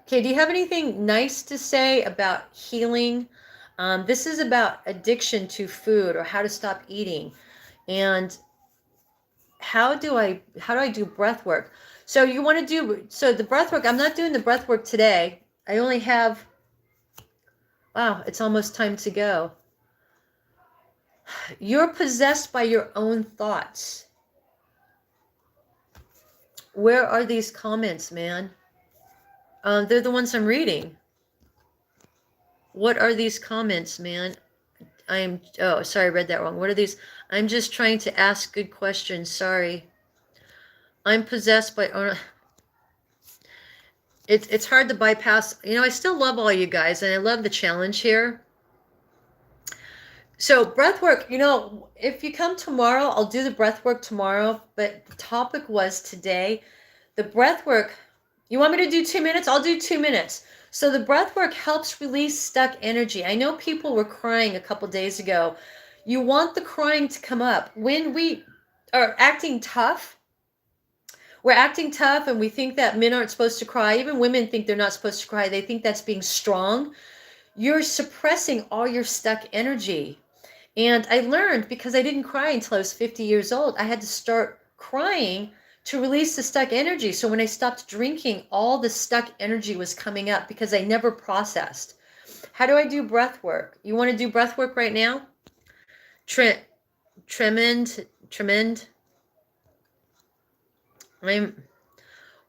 Okay, do you have anything nice to say about healing? This is about addiction to food or how to stop eating. And how do I do breath work? So you want to do, so the breath work, I'm not doing the breath work today. I only have, wow, it's almost time to go. You're possessed by your own thoughts. Where are these comments, man? They're the ones I'm reading. What are these comments, man? Oh, sorry, I read that wrong. What are these? I'm just trying to ask good questions. Sorry. I'm possessed by, it's hard to bypass. You know, I still love all you guys and I love the challenge here. So breath work, you know, if you come tomorrow, I'll do the breath work tomorrow, but the topic was today, the breath work. You want me to do 2 minutes? I'll do 2 minutes. So the breath work helps release stuck energy. I know people were crying a couple days ago. You want the crying to come up. When we are acting tough, we're acting tough and we think that men aren't supposed to cry. Even women think they're not supposed to cry. They think that's being strong. You're suppressing all your stuck energy. And I learned, because I didn't cry until I was 50 years old, I had to start crying to release the stuck energy. So when I stopped drinking, all the stuck energy was coming up because I never processed. How do I do breath work? You want to do breath work right now? Tremend.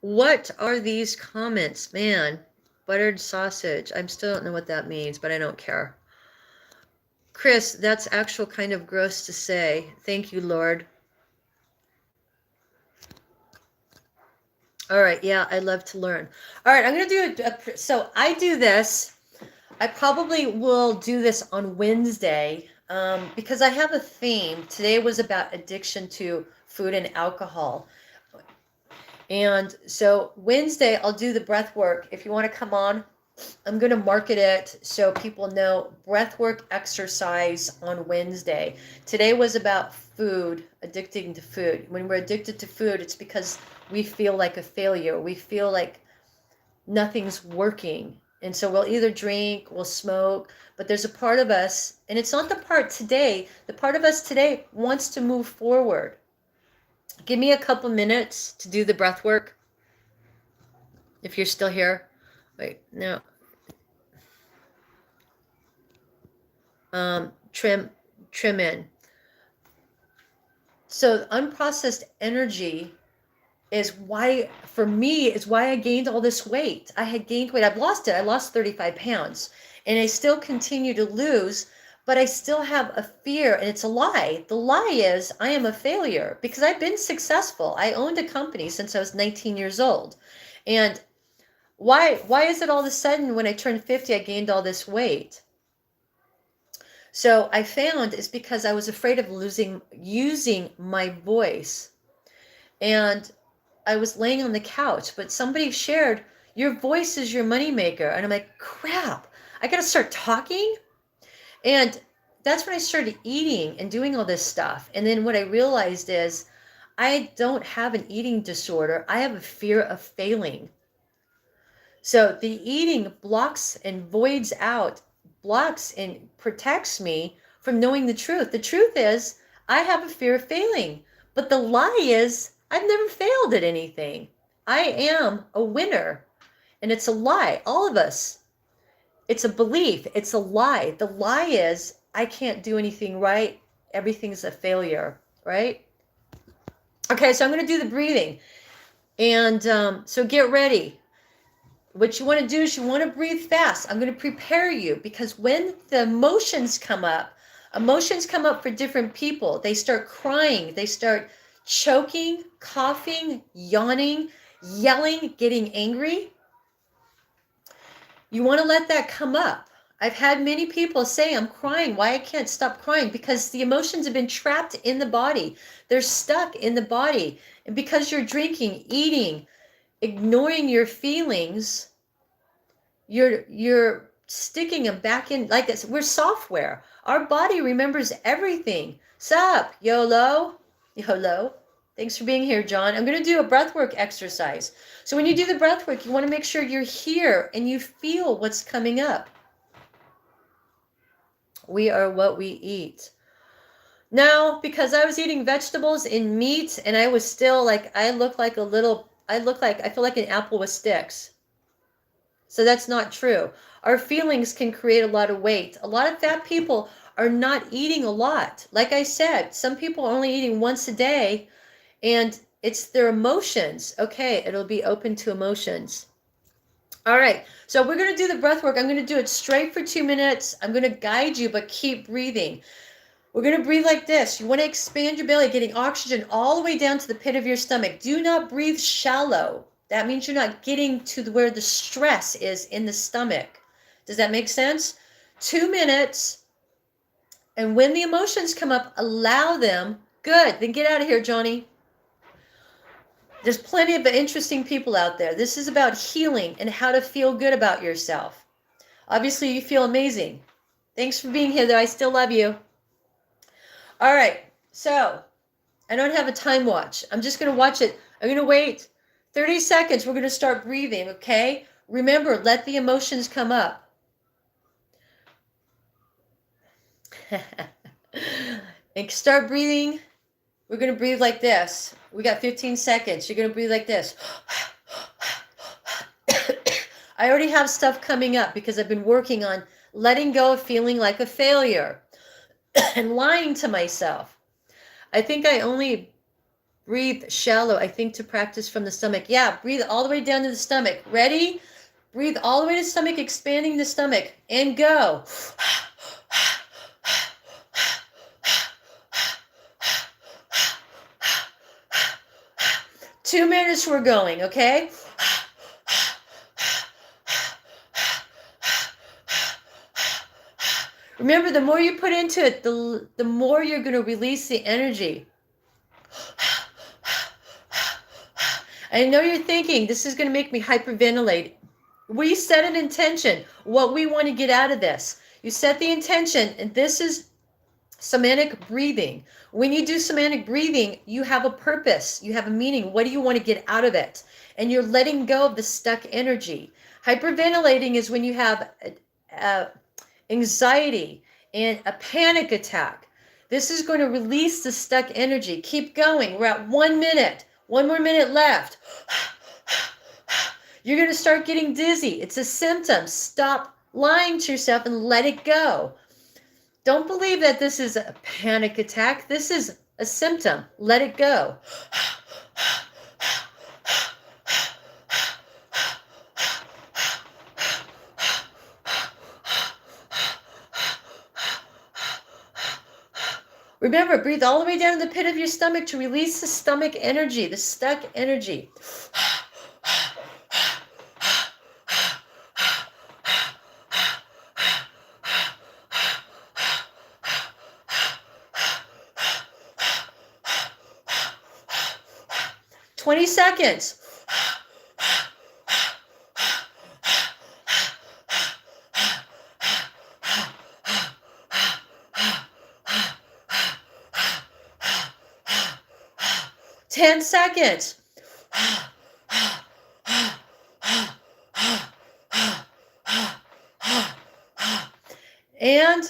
What are these comments? Man, buttered sausage. I still don't know what that means, but I don't care. Chris, that's actual kind of gross to say. Thank you, Lord. All right, yeah, I love to learn. All right, I'm going to do so I do this. I probably will do this on Wednesday because I have a theme. Today was about addiction to food and alcohol. And so Wednesday, I'll do the breath work. If you want to come on, I'm going to market it so people know breathwork exercise on Wednesday. Today was about food, addicting to food. When we're addicted to food, it's because we feel like a failure. We feel like nothing's working. And so we'll either drink, we'll smoke, but there's a part of us, and it's not the part today. The part of us today wants to move forward. Give me a couple minutes to do the breath work. If you're still here. Wait, no. Trim in. So unprocessed energy is why, for me, is why I gained all this weight. I had gained weight. I've lost it. I lost 35 pounds. And I still continue to lose. but I still have a fear, and it's a lie. The lie is I am a failure because I've been successful. I owned a company since I was 19 years old. And why is it all of a sudden when I turned 50 I gained all this weight? So I found it's because I was afraid of using my voice. And I was laying on the couch, but somebody shared, your voice is your moneymaker. And I'm like, crap, I got to start talking. And that's when I started eating and doing all this stuff. And then what I realized is I don't have an eating disorder. I have a fear of failing. So the eating blocks and voids out, blocks and protects me from knowing the truth. The truth is I have a fear of failing. But the lie is I've never failed at anything. I am a winner. And it's a lie. All of us. It's a belief. It's a lie. The lie is I can't do anything right. Everything's a failure, right? Okay, so I'm going to do the breathing. And so get ready. What you want to do is you want to breathe fast. I'm going to prepare you because when the emotions come up for different people. They start crying. They start choking, coughing, yawning, yelling, getting angry. You want to let that come up. I've had many people say, I'm crying. Why I can't stop crying? Because the emotions have been trapped in the body. They're stuck in the body. And because you're drinking, eating, ignoring your feelings, you're sticking them back in like this. We're software. Our body remembers everything. Sup, YOLO? YOLO. Thanks for being here, John. I'm going to do a breathwork exercise. So when you do the breathwork, you want to make sure you're here and you feel what's coming up. We are what we eat. Now, because I was eating vegetables and meat and I was still like, I feel like an apple with sticks. So that's not true. Our feelings can create a lot of weight. A lot of fat people are not eating a lot. Like I said, some people are only eating once a day and it's their emotions. Okay, it'll be open to emotions. All right, so we're going to do the breath work. I'm going to do it straight for 2 minutes. I'm going to guide you, but keep breathing. We're going to breathe like this. You want to expand your belly, getting oxygen all the way down to the pit of your stomach. Do not breathe shallow. That means you're not getting to where the stress is in the stomach. Does that make sense? 2 minutes. And when the emotions come up, allow them. Good. Then get out of here, Johnny. There's plenty of interesting people out there. This is about healing and how to feel good about yourself. Obviously, you feel amazing. Thanks for being here, though. I still love you. All right. So I don't have a time watch. I'm just going to watch it. I'm going to wait 30 seconds. We're going to start breathing, okay? Remember, let the emotions come up. And start breathing. We're going to breathe like this. We got 15 seconds. You're going to breathe like this. I already have stuff coming up because I've been working on letting go of feeling like a failure and lying to myself. I think I only breathe shallow, I think, to practice from the stomach. Yeah, breathe all the way down to the stomach. Ready? Breathe all the way to the stomach, expanding the stomach. And go. 2 minutes we're going, okay? Remember, the more you put into it, the more you're going to release the energy. I know you're thinking, this is going to make me hyperventilate. We set an intention, what we want to get out of this. You set the intention, and this is somatic breathing. When you do somatic breathing, you have a purpose. You have a meaning. What do you want to get out of it? And you're letting go of the stuck energy. Hyperventilating is when you have anxiety and a panic attack. This is going to release the stuck energy. Keep going. We're at 1 minute. 1 more minute left. You're going to start getting dizzy. It's a symptom. Stop lying to yourself and let it go. Don't believe that this is a panic attack. This is a symptom. Let it go. Remember, breathe all the way down to the pit of your stomach to release the stomach energy, the stuck energy. 20 seconds. Ten seconds. And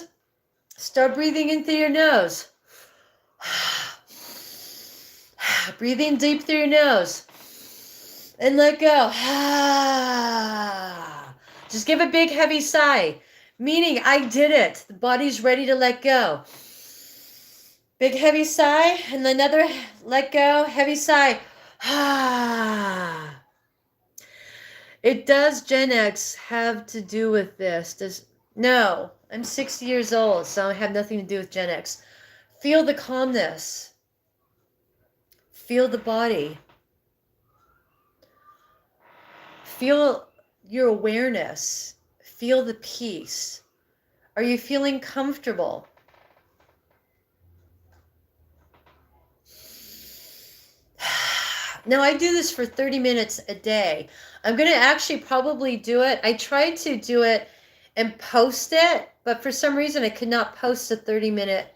start breathing in through your nose. Breathing deep through your nose. And let go. Just give a big heavy sigh. Meaning, I did it. The body's ready to let go. Big heavy sigh. And another let go. Heavy sigh. It does, Gen X, have to do with this? No, I'm 60 years old, so I have nothing to do with Gen X. Feel the calmness. Feel the body. Feel your awareness. Feel the peace. Are you feeling comfortable? Now, I do this for 30 minutes a day. I'm going to actually probably do it. I tried to do it and post it, but for some reason I could not post a 30-minute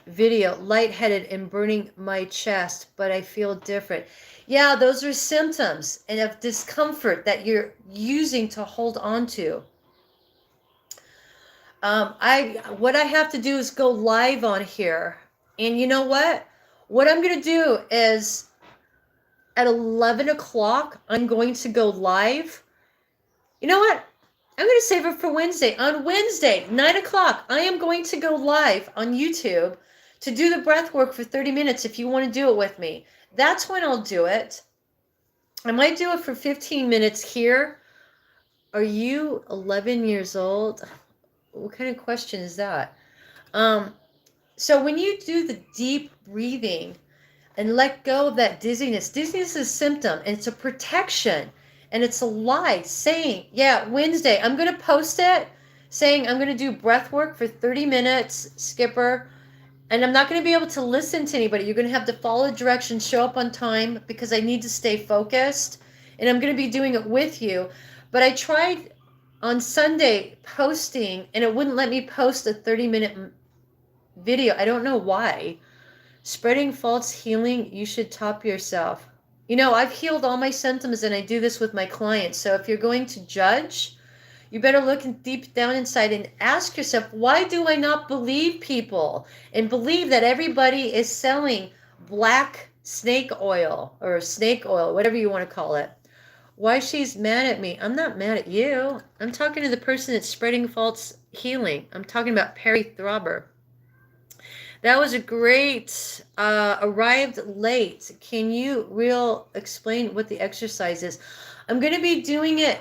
video. Lightheaded and burning my chest, but I feel different. Yeah, those are symptoms and of discomfort that you're using to hold on to. What I have to do is go live on here. And you know what? What I'm going to do is at 11 o'clock, I'm going to go live. You know what? I'm going to save it for Wednesday. On Wednesday, 9 o'clock, I am going to go live on YouTube to do the breath work for 30 minutes if you want to do it with me. That's when I'll do it. I might do it for 15 minutes here. Are you 11 years old? What kind of question is that? So when you do the deep breathing and let go of that dizziness, dizziness is a symptom and it's a protection and it's a lie saying, yeah, Wednesday, I'm going to post it saying I'm going to do breath work for 30 minutes, Skipper, and I'm not going to be able to listen to anybody. You're going to have to follow directions, show up on time because I need to stay focused, and I'm going to be doing it with you. But I tried on Sunday posting and it wouldn't let me post a 30-minute video. I don't know why. Spreading false healing, you should top yourself. You know, I've healed all my symptoms and I do this with my clients. So if you're going to judge, you better look deep down inside and ask yourself, why do I not believe people and believe that everybody is selling black snake oil or snake oil, whatever you want to call it? Why she's mad at me? I'm not mad at you. I'm talking to the person that's spreading false healing. I'm talking about Perry Throbber. That was a great, arrived late. Can you explain what the exercise is? I'm going to be doing it.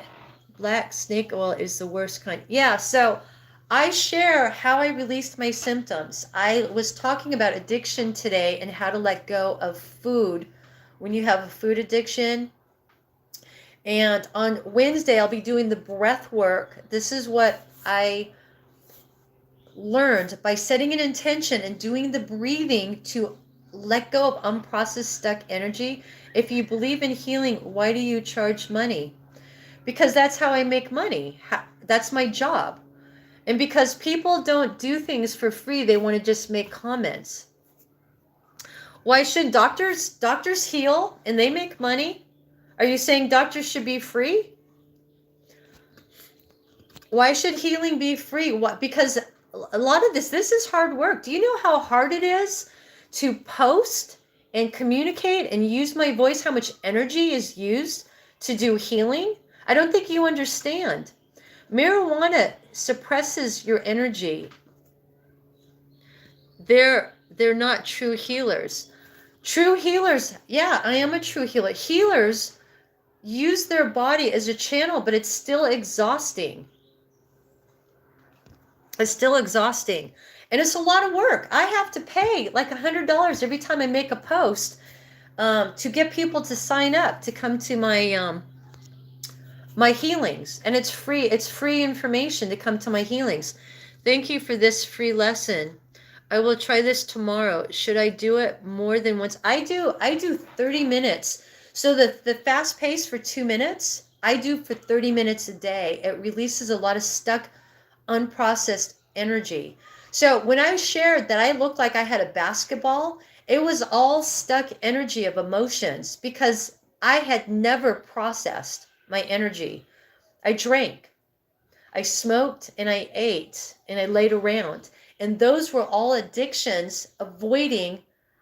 Black snake oil is the worst kind. Yeah, so I share how I released my symptoms. I was talking about addiction today and how to let go of food when you have a food addiction. And on Wednesday, I'll be doing the breath work. This is what I learned by setting an intention and doing the breathing to let go of unprocessed stuck energy. If you believe in healing, why do you charge money? Because that's how I make money. That's my job. And because people don't do things for free, they want to just make comments. Why should doctors heal and they make money? Are you saying doctors should be free? Why should healing be free? What? Because a lot of this is hard work. Do you know how hard it is to post and communicate and use my voice, how much energy is used to do healing? I don't think you understand. Marijuana suppresses your energy. They're not true healers. True healers, yeah, I am a true healer. Healers use their body as a channel, but it's still exhausting. It's still exhausting. And it's a lot of work. I have to pay like $100 every time I make a post to get people to sign up to come to my healings. And it's free. It's free information to come to my healings. Thank you for this free lesson. I will try this tomorrow. Should I do it more than once? I do 30 minutes. So the fast pace for 2 minutes, I do for 30 minutes a day. It releases a lot of stuck, unprocessed energy. So when I shared that I looked like I had a basketball, it was all stuck energy of emotions because I had never processed my energy. I drank, I smoked, and I ate, and I laid around. And those were all addictions, avoiding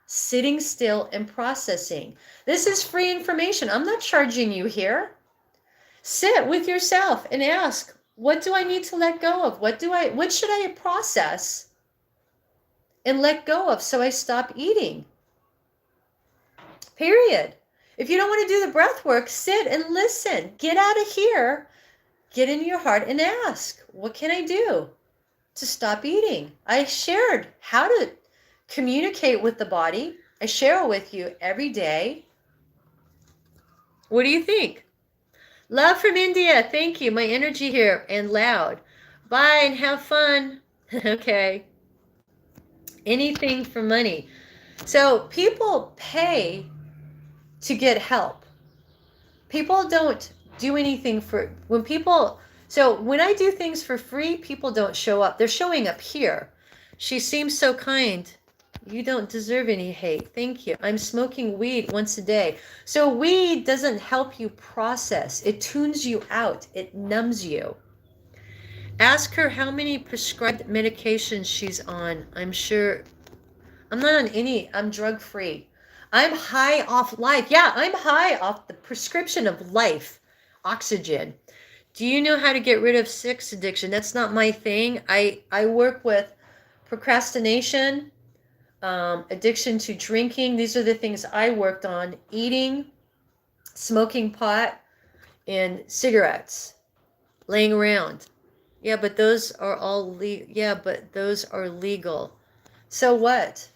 sitting still and processing. This is free information. I'm not charging you here. Sit with yourself and ask, what do I need to let go of? What should I process and let go of so I stop eating? Period. If you don't want to do the breath work, sit and listen. Get out of here. Get into your heart and ask, what can I do to stop eating? I shared how to communicate with the body. I share it with you every day. What do you think? Love from India. Thank you. My energy here and loud. Bye and have fun. Okay. Anything for money. So people pay to get help. People don't do anything for when people. So when I do things for free, people don't show up. They're showing up here. She seems so kind. You don't deserve any hate. Thank you. I'm smoking weed once a day. So weed doesn't help you process. It tunes you out. It numbs you. Ask her how many prescribed medications she's on. I'm sure. I'm not on any. I'm drug free. I'm high off life. Yeah, I'm high off the prescription of life. Oxygen. Do you know how to get rid of sex addiction? That's not my thing. I work with procrastination, addiction to drinking. These are the things I worked on. Eating, smoking pot, and cigarettes. Laying around. Yeah, but those are all those are legal. So what?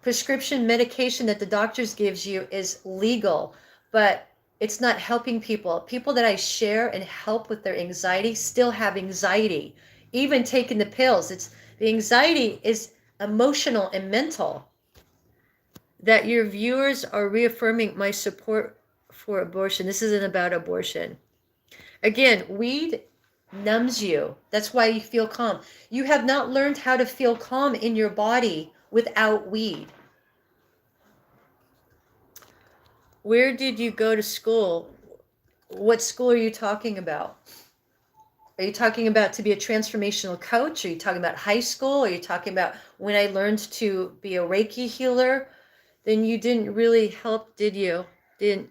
Prescription medication that the doctors gives you is legal, but it's not helping people. People that I share and help with their anxiety still have anxiety, even taking the pills. It's the anxiety is emotional and mental. That your viewers are reaffirming my support for abortion. This isn't about abortion. Again, weed numbs you. That's why you feel calm. You have not learned how to feel calm in your body without weed. Where did you go to school? What school are you talking about? Are you talking about to be a transformational coach? Are you talking about high school? Are you talking about when I learned to be a Reiki healer? Then you didn't really help, did you? Then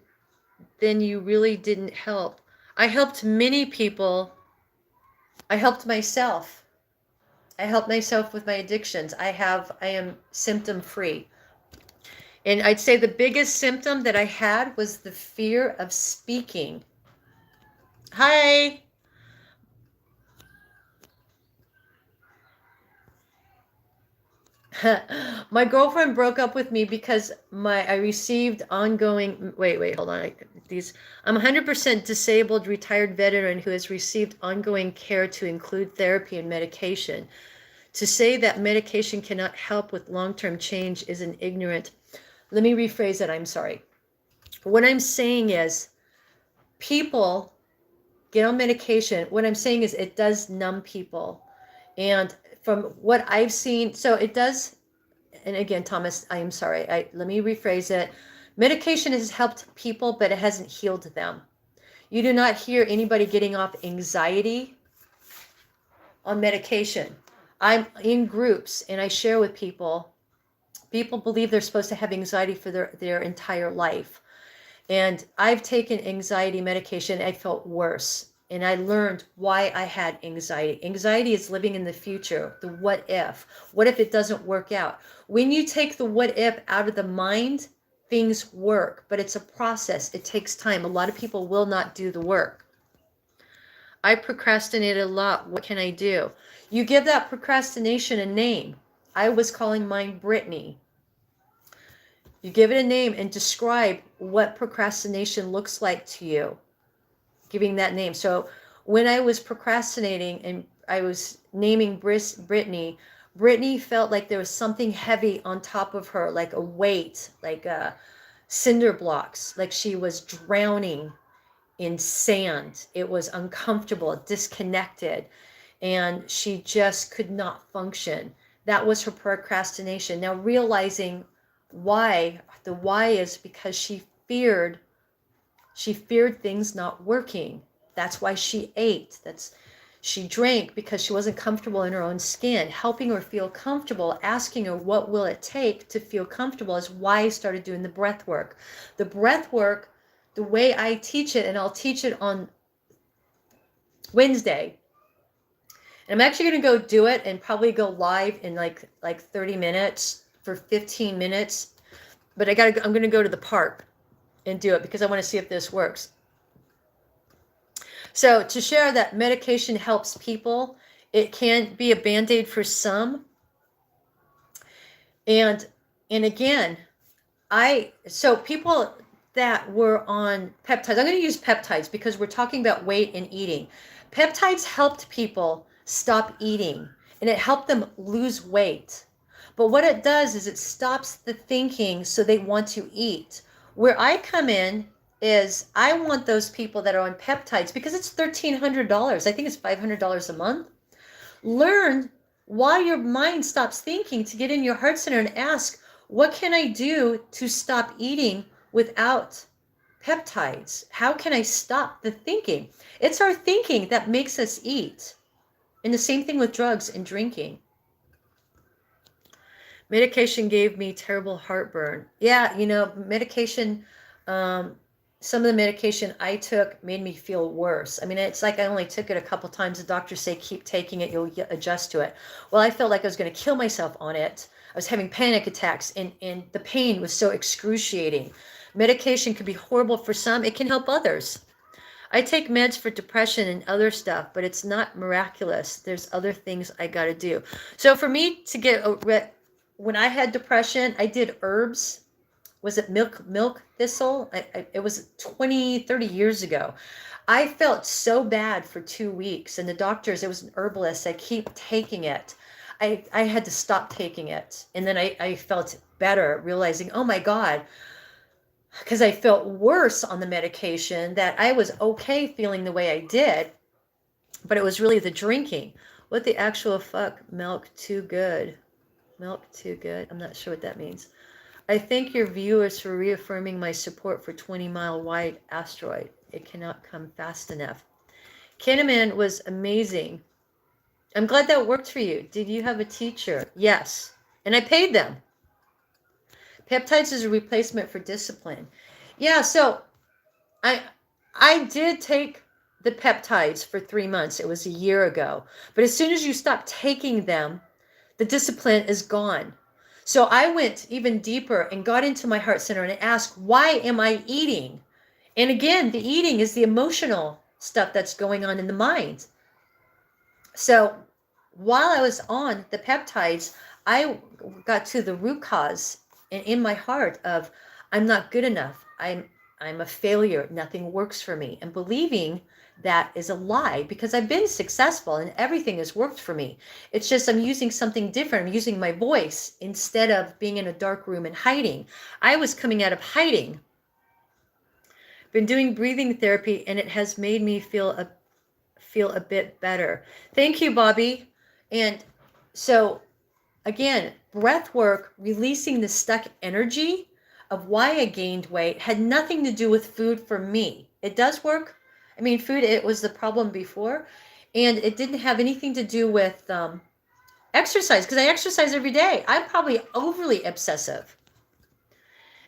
you really didn't help. I helped many people. I helped myself. I helped myself with my addictions. I am symptom free. And I'd say the biggest symptom that I had was the fear of speaking. Hi. My girlfriend broke up with me because I received ongoing. Wait, hold on. I'm 100% disabled retired veteran who has received ongoing care to include therapy and medication. To say that medication cannot help with long-term change is an ignorant. Let me rephrase that. I'm sorry. What I'm saying is people get on medication. What I'm saying is it does numb people. And from what I've seen, so it does. And again, Thomas, I am sorry. Let me rephrase it. Medication has helped people, but it hasn't healed them. You do not hear anybody getting off anxiety on medication. I'm in groups and I share with people. People believe they're supposed to have anxiety for their entire life. And I've taken anxiety medication. I felt worse. And I learned why I had anxiety. Anxiety is living in the future, the what if. What if it doesn't work out? When you take the what if out of the mind, things work. But it's a process. It takes time. A lot of people will not do the work. I procrastinated a lot. What can I do? You give that procrastination a name. I was calling mine Brittany. You give it a name and describe what procrastination looks like to you, giving that name. So when I was procrastinating and I was naming Brittany, Brittany felt like there was something heavy on top of her, like a weight, like cinder blocks, like she was drowning in sand. It was uncomfortable, disconnected, and she just could not function. That was her procrastination. Now realizing why, the why is because she feared things not working. That's why she ate. She drank because she wasn't comfortable in her own skin. Helping her feel comfortable, asking her what will it take to feel comfortable is why I started doing the breath work. The breath work, the way I teach it, and I'll teach it on Wednesday. And I'm actually going to go do it and probably go live in like 30 minutes for 15 minutes. But I'm going to go to the park and do it because I want to see if this works. So to share that medication helps people, it can be a Band-Aid for some. And again, so people that were on peptides, I'm going to use peptides because we're talking about weight and eating. Peptides helped people stop eating and it helped them lose weight. But what it does is it stops the thinking so they want to eat. Where I come in is I want those people that are on peptides because it's $1,300. I think it's $500 a month. Learn why your mind stops thinking to get in your heart center and ask, what can I do to stop eating without peptides? How can I stop the thinking? It's our thinking that makes us eat. And the same thing with drugs and drinking. Medication gave me terrible heartburn. Yeah, medication, some of the medication I took made me feel worse. I mean, it's like I only took it a couple times. The doctors say, keep taking it, you'll adjust to it. Well, I felt like I was going to kill myself on it. I was having panic attacks and the pain was so excruciating. Medication can be horrible for some. It can help others. I take meds for depression and other stuff, but it's not miraculous. There's other things I got to do. So for me to get when I had depression, I did herbs. Was it milk thistle? It was 20, 30 years ago. I felt so bad for 2 weeks, and the doctors, it was an herbalist, I keep taking it. I had to stop taking it. And then I felt better, realizing, oh my God, because I felt worse on the medication, that I was okay feeling the way I did, but it was really the drinking. What the actual fuck? Milk too good. Milk too good. I'm not sure what that means. I thank your viewers for reaffirming my support for 20-mile wide asteroid. It cannot come fast enough. Kahneman was amazing. I'm glad that worked for you. Did you have a teacher? Yes. And I paid them. Peptides is a replacement for discipline. Yeah, so I did take the peptides for 3 months. It was a year ago. But as soon as you stop taking them, the discipline is gone. So I went even deeper and got into my heart center and asked, why am I eating? And again, the eating is the emotional stuff that's going on in the mind. So while I was on the peptides, I got to the root cause in my heart of, I'm not good enough. I'm a failure. Nothing works for me. And believing that is a lie, because I've been successful and everything has worked for me. It's just I'm using something different. I'm using my voice instead of being in a dark room and hiding. I was coming out of hiding. Been doing breathing therapy and it has made me feel a bit better. Thank you, Bobby. And so again, breath work, releasing the stuck energy of why I gained weight, had nothing to do with food for me. It does work. I mean, food, it was the problem before, and it didn't have anything to do with exercise, because I exercise every day. I'm probably overly obsessive.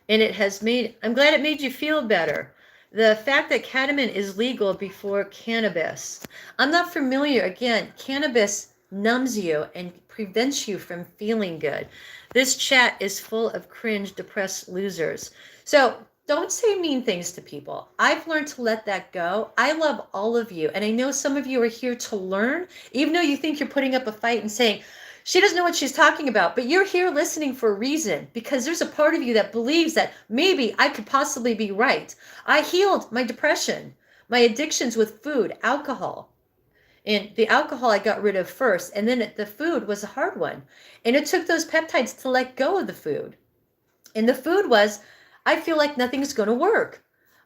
And I'm glad it made you feel better. The fact that ketamine is legal before cannabis. I'm not familiar. Again, cannabis numbs you and prevents you from feeling good. This chat is full of cringe, depressed losers. So don't say mean things to people. I've learned to let that go. I love all of you. And I know some of you are here to learn, even though you think you're putting up a fight and saying, she doesn't know what she's talking about, but you're here listening for a reason, because there's a part of you that believes that maybe I could possibly be right. I healed my depression, my addictions with food, alcohol. And the alcohol I got rid of first, and then the food was a hard one. And it took those peptides to let go of the food. And the food was, I feel like nothing's going to work.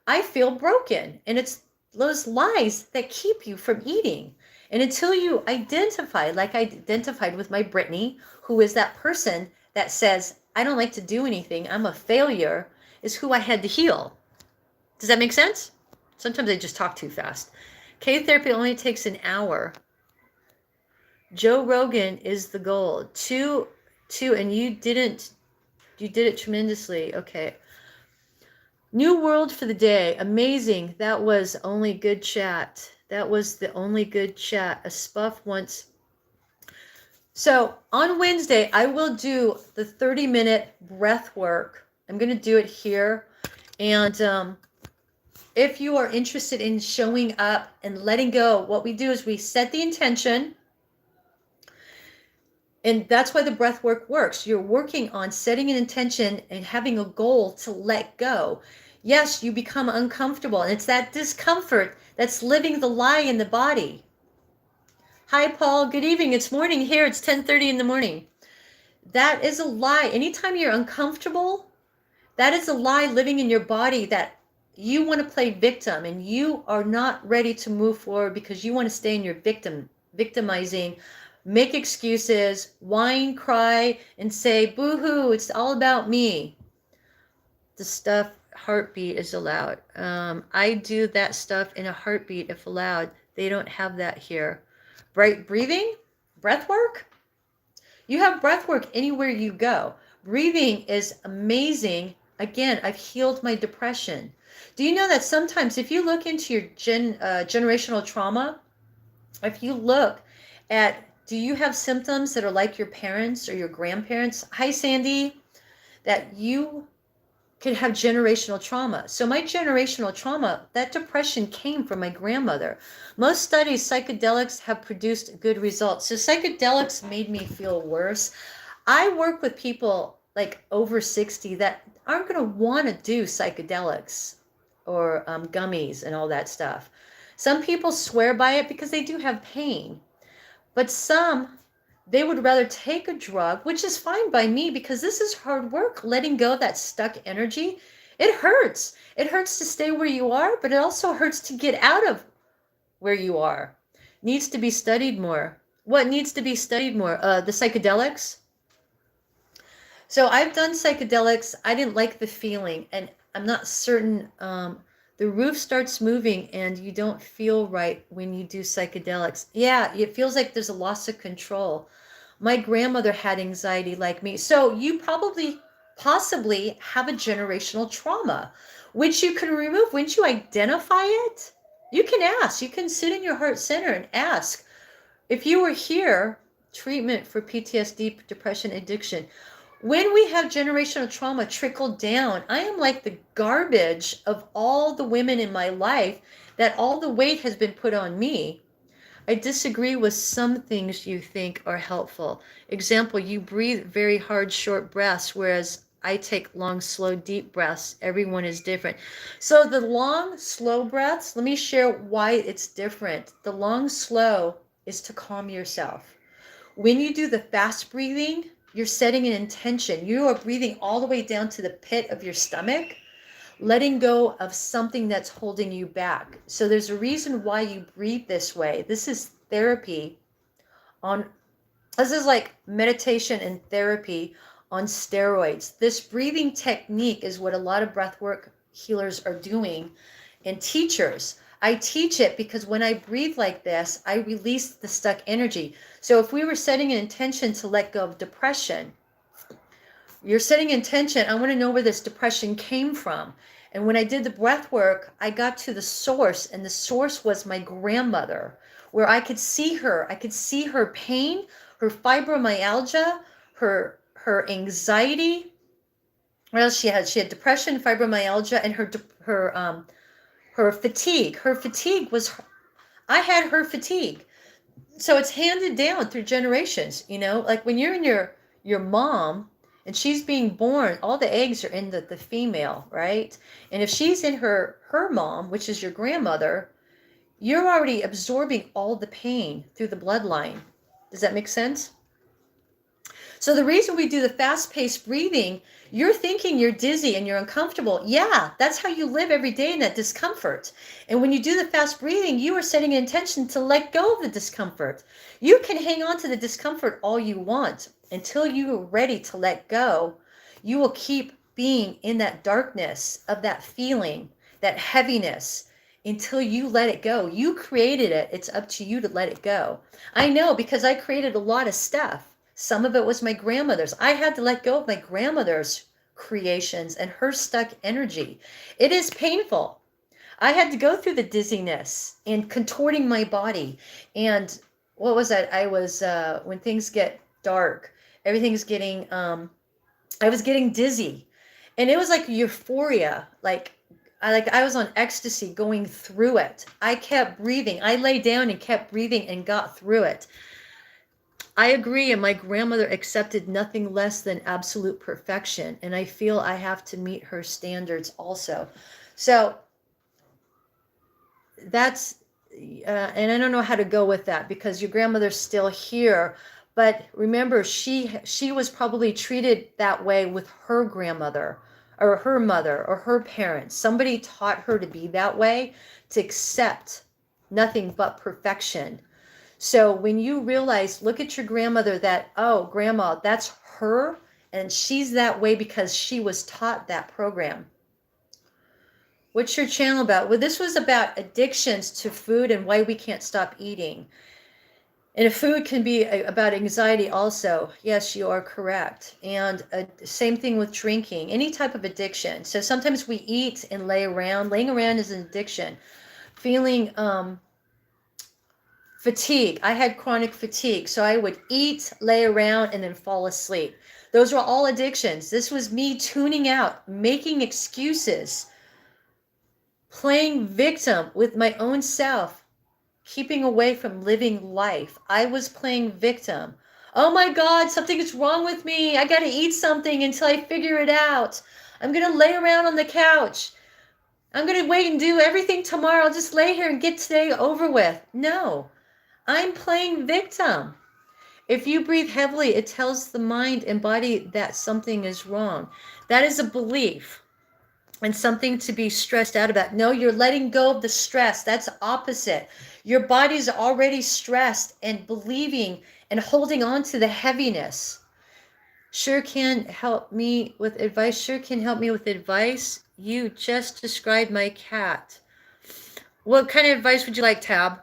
I feel broken. And it's those lies that keep you from eating. And until you identify, like I identified with my Brittany, who is that person that says, I don't like to do anything, I'm a failure, is who I had to heal. Does that make sense? Sometimes I just talk too fast. K-therapy only takes an hour. Joe Rogan is the goal. Two, and you did it tremendously. Okay. New world for the day. Amazing. That was only good chat. That was the only good chat. A spuff once. So on Wednesday, I will do the 30-minute breath work. I'm going to do it here. And if you are interested in showing up and letting go, what we do is we set the intention. And that's why the breath work works. You're working on setting an intention and having a goal to let go. Yes, you become uncomfortable, and it's that discomfort that's living the lie in the body. Hi, Paul. Good evening. It's morning here. It's 10:30 in the morning. That is a lie. Anytime you're uncomfortable, that is a lie living in your body that you want to play victim, and you are not ready to move forward because you want to stay in your victimizing, make excuses, whine, cry, and say, boo-hoo, it's all about me. The stuff, heartbeat is allowed. I do that stuff in a heartbeat if allowed. They don't have that here. Breathing, breath work. You have breath work anywhere you go. Breathing is amazing. Again, I've healed my depression. Do you know that sometimes if you look into your generational trauma, if you look at, do you have symptoms that are like your parents or your grandparents? Hi, Sandy. That you could have generational trauma. So my generational trauma, that depression came from my grandmother. Most studies, psychedelics have produced good results. So psychedelics made me feel worse. I work with people like over 60 that aren't going to want to do psychedelics or gummies and all that stuff. Some people swear by it because they do have pain. But some, they would rather take a drug, which is fine by me because this is hard work, letting go of that stuck energy. It hurts. It hurts to stay where you are, but it also hurts to get out of where you are. Needs to be studied more. What needs to be studied more? The psychedelics. So I've done psychedelics. I didn't like the feeling, and I'm not certain. The roof starts moving and you don't feel right when you do psychedelics. Yeah, it feels like there's a loss of control. My grandmother had anxiety like me. So you possibly have a generational trauma, which you can remove. Once you identify it, you can ask. You can sit in your heart center and ask. If you were here, treatment for PTSD, depression, addiction. When we have generational trauma trickle down, I am like the garbage of all the women in my life that all the weight has been put on me. I disagree with some things you think are helpful. Example, you breathe very hard, short breaths, whereas I take long, slow, deep breaths. Everyone is different. So the long, slow breaths, let me share why it's different. The long, slow is to calm yourself. When you do the fast breathing, you're setting an intention. You are breathing all the way down to the pit of your stomach, letting go of something that's holding you back. So there's a reason why you breathe this way. This is therapy this is like meditation and therapy on steroids. This breathing technique is what a lot of breathwork healers are doing and teachers. I teach it because when I breathe like this, I release the stuck energy. So if we were setting an intention to let go of depression, you're setting intention, I want to know where this depression came from. And when I did the breath work, I got to the source, and the source was my grandmother, where I could see her. I could see her pain, her fibromyalgia, her anxiety, What else she had? She had depression, fibromyalgia, and her fatigue. Her fatigue was, I had her fatigue. So it's handed down through generations, you know, like when you're in your mom and she's being born, all the eggs are in the female, right? And if she's in her mom, which is your grandmother, you're already absorbing all the pain through the bloodline. Does that make sense? So the reason we do the fast-paced breathing, you're thinking you're dizzy and you're uncomfortable. Yeah, that's how you live every day in that discomfort. And when you do the fast breathing, you are setting an intention to let go of the discomfort. You can hang on to the discomfort all you want until you are ready to let go. You will keep being in that darkness of that feeling, that heaviness, until you let it go. You created it. It's up to you to let it go. I know, because I created a lot of stuff. Some of it was my grandmother's. I had to let go of my grandmother's creations and her stuck energy. It is painful. I had to go through the dizziness and contorting my body. And what was that? I was, when things get dark, everything's getting, I was getting dizzy. And it was like euphoria. I was on ecstasy going through it. I kept breathing. I lay down and kept breathing and got through it. I agree, and my grandmother accepted nothing less than absolute perfection, and I feel I have to meet her standards also. So that's, and I don't know how to go with that because your grandmother's still here, but remember, she was probably treated that way with her grandmother or her mother or her parents. Somebody taught her to be that way, to accept nothing but perfection. So when you realize, look at your grandmother, that, oh, grandma, that's her, and she's that way because she was taught that program. What's your channel about? Well, this was about addictions to food and why we can't stop eating. And food can be about anxiety also. Yes, you are correct. And same thing with drinking, any type of addiction. So sometimes we eat and lay around. Laying around is an addiction. Feeling fatigue. I had chronic fatigue, so I would eat, lay around, and then fall asleep. Those were all addictions. This was me tuning out, making excuses, playing victim with my own self, keeping away from living life. I was playing victim. Oh my God, something is wrong with me. I got to eat something until I figure it out. I'm going to lay around on the couch. I'm going to wait and do everything tomorrow. I'll just lay here and get today over with. No. I'm playing victim. If you breathe heavily, it tells the mind and body that something is wrong. That is a belief and something to be stressed out about. No, you're letting go of the stress. That's opposite. Your body's already stressed and believing and holding on to the heaviness. Sure can help me with advice. Sure can help me with advice. You just described my cat. What kind of advice would you like, Tab?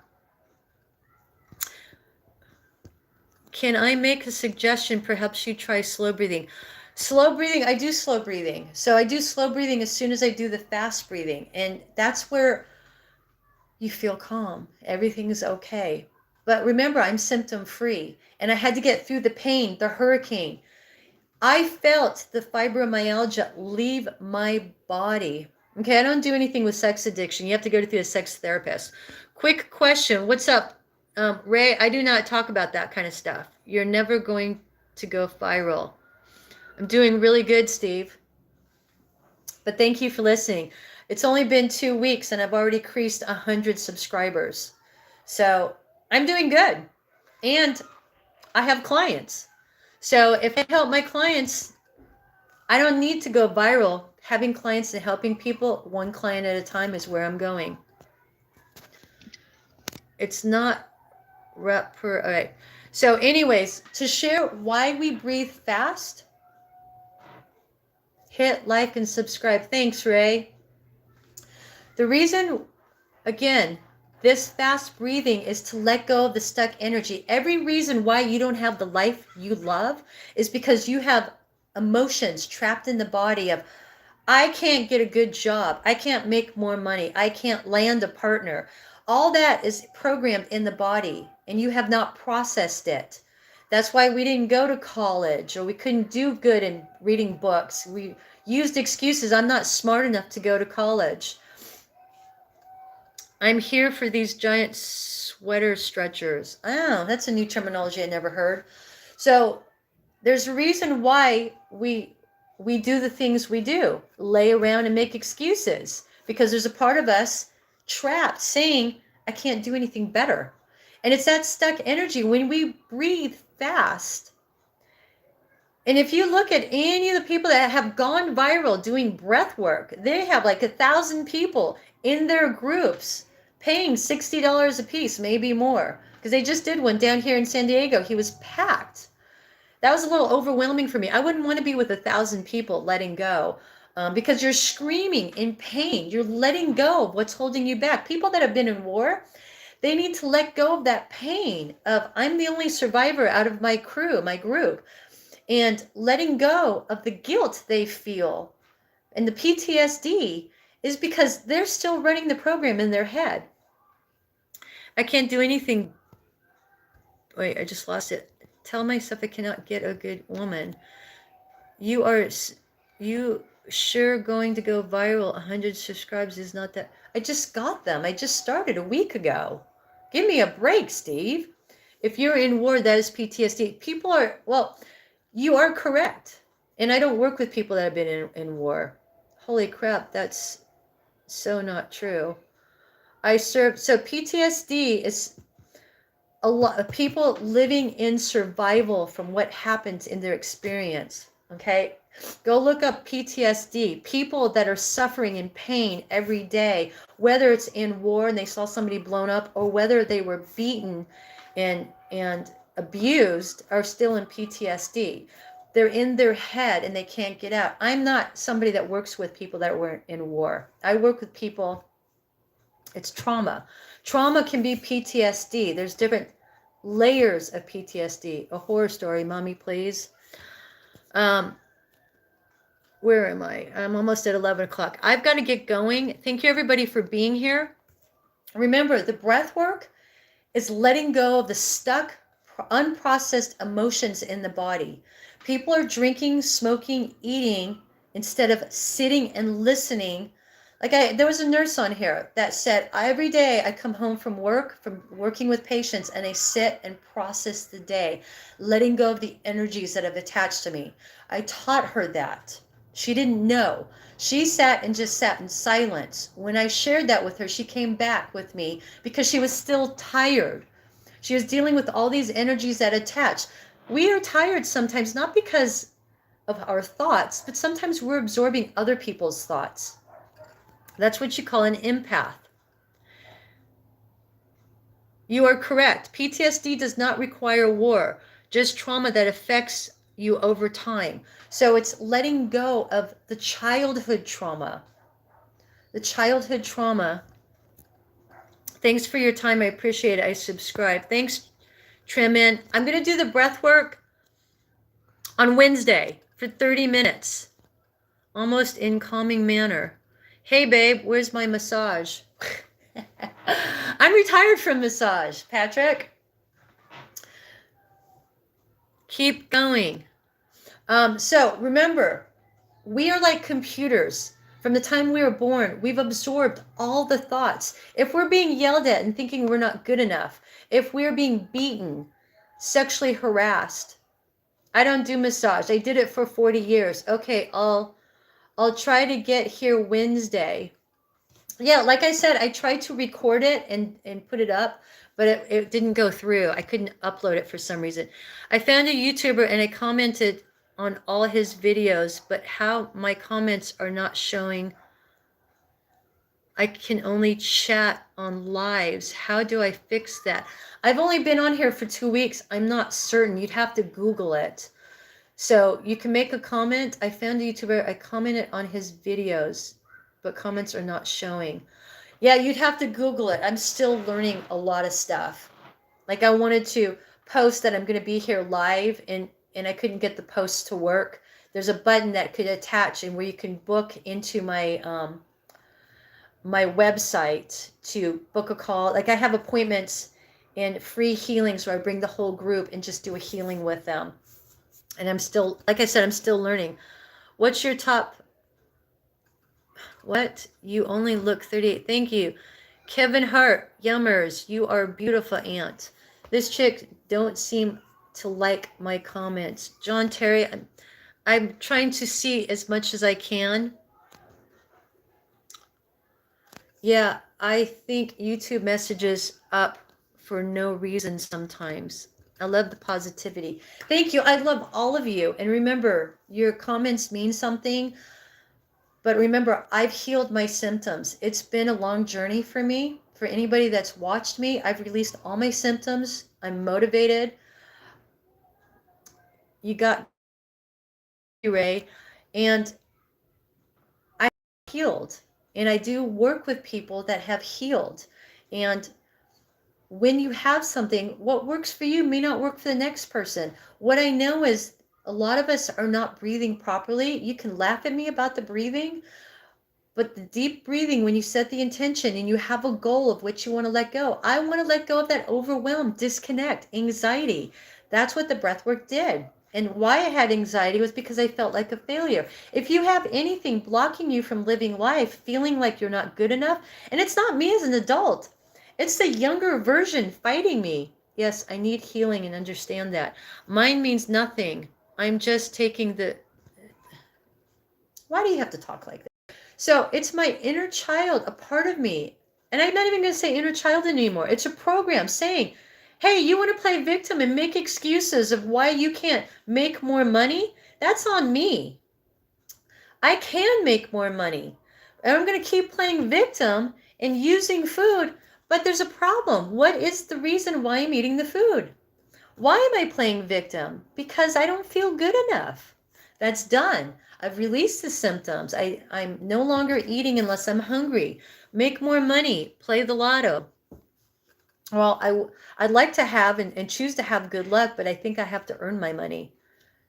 Can I make a suggestion? Perhaps you try slow breathing. Slow breathing, I do slow breathing. So I do slow breathing as soon as I do the fast breathing. And that's where you feel calm. Everything's okay. But remember, I'm symptom free. And I had to get through the pain, the hurricane. I felt the fibromyalgia leave my body. Okay, I don't do anything with sex addiction. You have to go through a sex therapist. Quick question. What's up? Ray, I do not talk about that kind of stuff. You're never going to go viral. I'm doing really good, Steve. But thank you for listening. It's only been 2 weeks and I've already increased 100 subscribers. So I'm doing good. And I have clients. So if I help my clients, I don't need to go viral. Having clients and helping people one client at a time is where I'm going. It's not rep per, all right. So anyways, to share why we breathe fast, hit like and subscribe. Thanks, Ray. The reason, again, this fast breathing is to let go of the stuck energy. Every reason why you don't have the life you love is because you have emotions trapped in the body of, I can't get a good job. I can't make more money. I can't land a partner. All that is programmed in the body and you have not processed it. That's why we didn't go to college or we couldn't do good in reading books. used excuses. I'm not smart enough to go to college. I'm here for these giant sweater stretchers. Oh, that's a new terminology I never heard. So there's a reason why we do the things we do, lay around and make excuses, because there's a part of us trapped saying, I can't do anything better. And it's that stuck energy. When we breathe fast, and if you look at any of the people that have gone viral doing breath work, they have like 1,000 people in their groups paying $60 a piece, maybe more, because they just did one down here in San Diego. He was packed. That was a little overwhelming for me. I wouldn't want to be with 1,000 people letting go, because you're screaming in pain. You're letting go of what's holding you back. People that have been in war, they need to let go of that pain of, I'm the only survivor out of my crew, my group, and letting go of the guilt they feel. And the PTSD is because they're still running the program in their head. I can't do anything. Wait, I just lost it. Tell myself I cannot get a good woman. You sure going to go viral? 100 subscribes is not that. I just got them. I just started a week ago. Give me a break, Steve. If you're in war, that is PTSD. People are, well, you are correct. And I don't work with people that have been in war. Holy crap, that's so not true. So PTSD is a lot of people living in survival from what happens in their experience. Okay, go look up PTSD. People that are suffering in pain every day, whether it's in war and they saw somebody blown up, or whether they were beaten and abused, are still in PTSD. They're in their head and they can't get out. I'm not somebody that works with people that were in war. I work with people. It's trauma. Trauma can be PTSD. There's different layers of PTSD. A horror story, mommy, please. Where am I? I'm almost at 11 o'clock. I've got to get going. Thank you, everybody, for being here. Remember, the breath work is letting go of the stuck, unprocessed emotions in the body. People are drinking, smoking, eating instead of sitting and listening. There was a nurse on here that said, every day I come home from work, from working with patients, and I sit and process the day, letting go of the energies that have attached to me. I taught her that. She didn't know. She sat in silence. When I shared that with her, she came back with me because she was still tired. She was dealing with all these energies that attach. We are tired sometimes, not because of our thoughts, but sometimes we're absorbing other people's thoughts. That's what you call an empath. You are correct. PTSD does not require war, just trauma that affects you over time. So it's letting go of the childhood trauma. The childhood trauma. Thanks for your time. I appreciate it. I subscribe. Thanks, Tremin. I'm going to do the breath work on Wednesday for 30 minutes, almost in calming manner. Hey, babe, where's my massage? I'm retired from massage, Patrick. Keep going. So remember, we are like computers. From the time we were born, we've absorbed all the thoughts. If we're being yelled at and thinking we're not good enough, if we're being beaten, sexually harassed, I don't do massage. I did it for 40 years. Okay, I'll try to get here Wednesday. Yeah, like I said, I tried to record it and put it up, but it didn't go through. I couldn't upload it for some reason. I found a YouTuber and I commented on all his videos, but how my comments are not showing. I can only chat on lives. How do I fix that? I've only been on here for 2 weeks. I'm not certain. You'd have to Google it. So you can make a comment. I found a YouTuber. I commented on his videos, but comments are not showing. Yeah, you'd have to Google it. I'm still learning a lot of stuff. Like I wanted to post that I'm going to be here live and I couldn't get the post to work. There's a button that could attach and where you can book into my my website to book a call. Like I have appointments and free healings where I bring the whole group and just do a healing with them. And I'm still, like I said, I'm still learning. What's your top What? You only look 38. Thank you. Kevin Hart, Yummers, you are beautiful, Aunt. This chick don't seem to like my comments. John Terry, I'm trying to see as much as I can. Yeah, I think YouTube messages up for no reason sometimes. I love the positivity. Thank you. I love all of you. And remember, your comments mean something. But remember, I've healed my symptoms. It's been a long journey for me. For anybody that's watched me, I've released all my symptoms. I'm motivated. You got Ray, and I'm healed. And I do work with people that have healed. And when you have something, what works for you may not work for the next person. What I know is a lot of us are not breathing properly. You can laugh at me about the breathing, but the deep breathing, when you set the intention and you have a goal of what you want to let go, I want to let go of that overwhelm, disconnect, anxiety. That's what the breath work did. And why I had anxiety was because I felt like a failure. If you have anything blocking you from living life, feeling like you're not good enough, and it's not me as an adult, it's the younger version fighting me. Yes, I need healing and understand that. Mine means nothing. I'm just taking the. Why do you have to talk like that? So it's my inner child, a part of me. And I'm not even going to say inner child anymore. It's a program saying, hey, you want to play victim and make excuses of why you can't make more money? That's on me. I can make more money. And I'm going to keep playing victim and using food. But there's a problem. What is the reason why I'm eating the food? Why am I playing victim? Because I don't feel good enough. That's done. I've released the symptoms. I'm no longer eating unless I'm hungry. Make more money. Play the lotto. Well, I'd like to have and choose to have good luck, but I think I have to earn my money.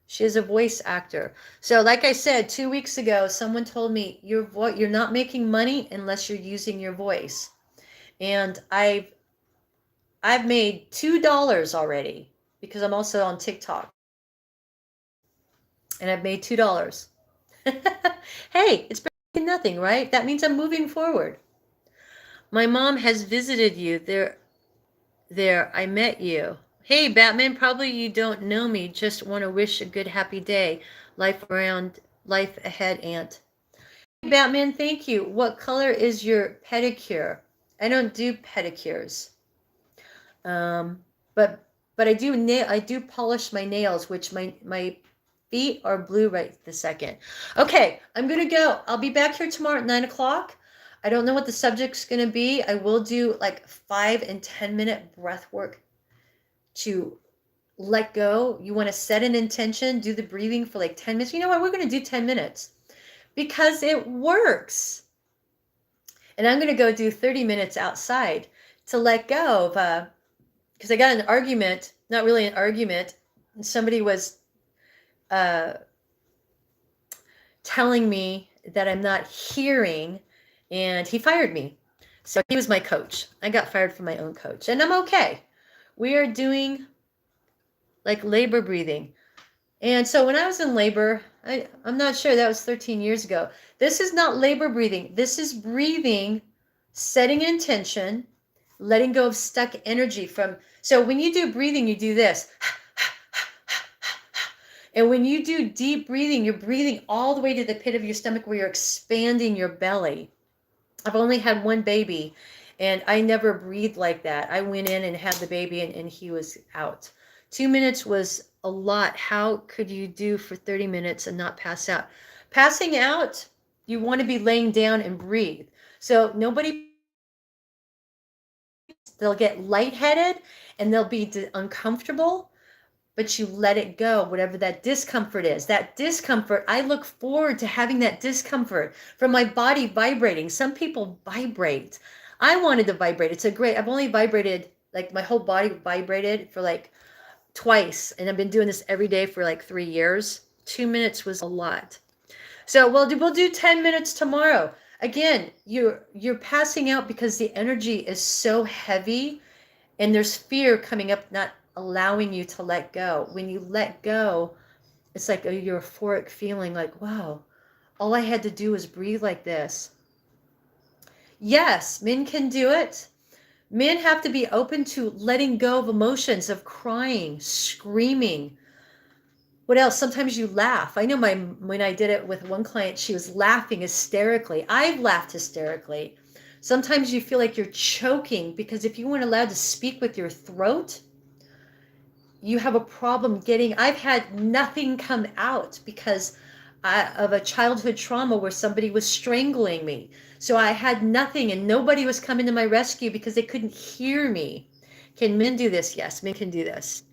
She is a voice actor. So like I said, 2 weeks ago, someone told me, you're not making money unless you're using your voice. And I've made $2 already because I'm also on TikTok. And I've made $2. Hey, it's better than nothing, right? That means I'm moving forward. My mom has visited you. There, I met you. Hey, Batman, probably you don't know me. Just want to wish a good, happy day. Life ahead, Aunt. Hey, Batman, thank you. What color is your pedicure? I don't do pedicures. But I do polish my nails, which my feet are blue right this second. Okay, I'm gonna go. I'll be back here tomorrow at 9 o'clock. I don't know what the subject's gonna be. I will do like 5 and 10 minute breath work to let go. You want to set an intention, do the breathing for like 10 minutes. You know what? We're gonna do 10 minutes because it works. And I'm gonna go do 30 minutes outside to let go of because I got an argument, not really an argument. Somebody was telling me that I'm not hearing, and he fired me. So he was my coach. I got fired from my own coach, and I'm okay. We are doing like labor breathing. And so when I was in labor, I'm not sure, that was 13 years ago. This is not labor breathing. This is breathing, setting an intention, letting go of stuck energy from. So when you do breathing, you do this. And when you do deep breathing, you're breathing all the way to the pit of your stomach where you're expanding your belly. I've only had one baby, and I never breathed like that. I went in and had the baby, and he was out. 2 minutes was a lot. How could you do for 30 minutes and not pass out? Passing out, you want to be laying down and breathe. So they'll get lightheaded and they'll be uncomfortable, but you let it go, whatever that discomfort is. That discomfort, I look forward to having that discomfort from my body vibrating. Some people vibrate. I wanted to vibrate. I've only vibrated, like my whole body vibrated for like twice. And I've been doing this every day for like 3 years. 2 minutes was a lot. So we'll do 10 minutes tomorrow. Again, you're passing out because the energy is so heavy and there's fear coming up, not allowing you to let go. When you let go, it's like a euphoric feeling like, wow, all I had to do was breathe like this. Yes, men can do it. Men have to be open to letting go of emotions, of crying, screaming. What else? Sometimes you laugh. I know when I did it with one client, she was laughing hysterically. I've laughed hysterically. Sometimes you feel like you're choking because if you weren't allowed to speak with your throat, you have a problem getting. I've had nothing come out because of a childhood trauma where somebody was strangling me. So I had nothing and nobody was coming to my rescue because they couldn't hear me. Can men do this? Yes, men can do this.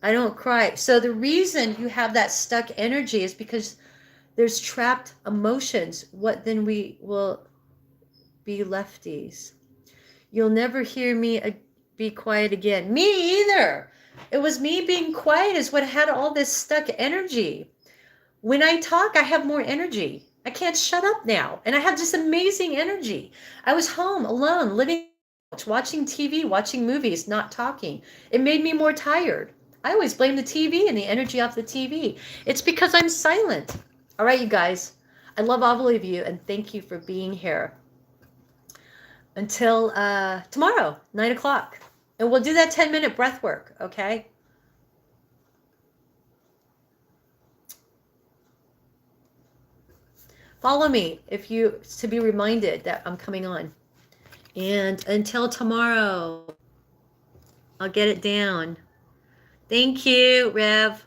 I don't cry. So the reason you have that stuck energy is because there's trapped emotions. What then we will be lefties. You'll never hear me be quiet again. Me either. It was me being quiet is what had all this stuck energy. When I talk, I have more energy. I can't shut up now. And I have this amazing energy. I was home alone, living, watching TV, watching movies, not talking. It made me more tired. I always blame the TV and the energy off the TV. It's because I'm silent. All right, you guys. I love all of you and thank you for being here. Until tomorrow, 9 o'clock. And we'll do that 10-minute breath work, okay? Follow me if you to be reminded that I'm coming on. And until tomorrow, I'll get it down. Thank you, Rev.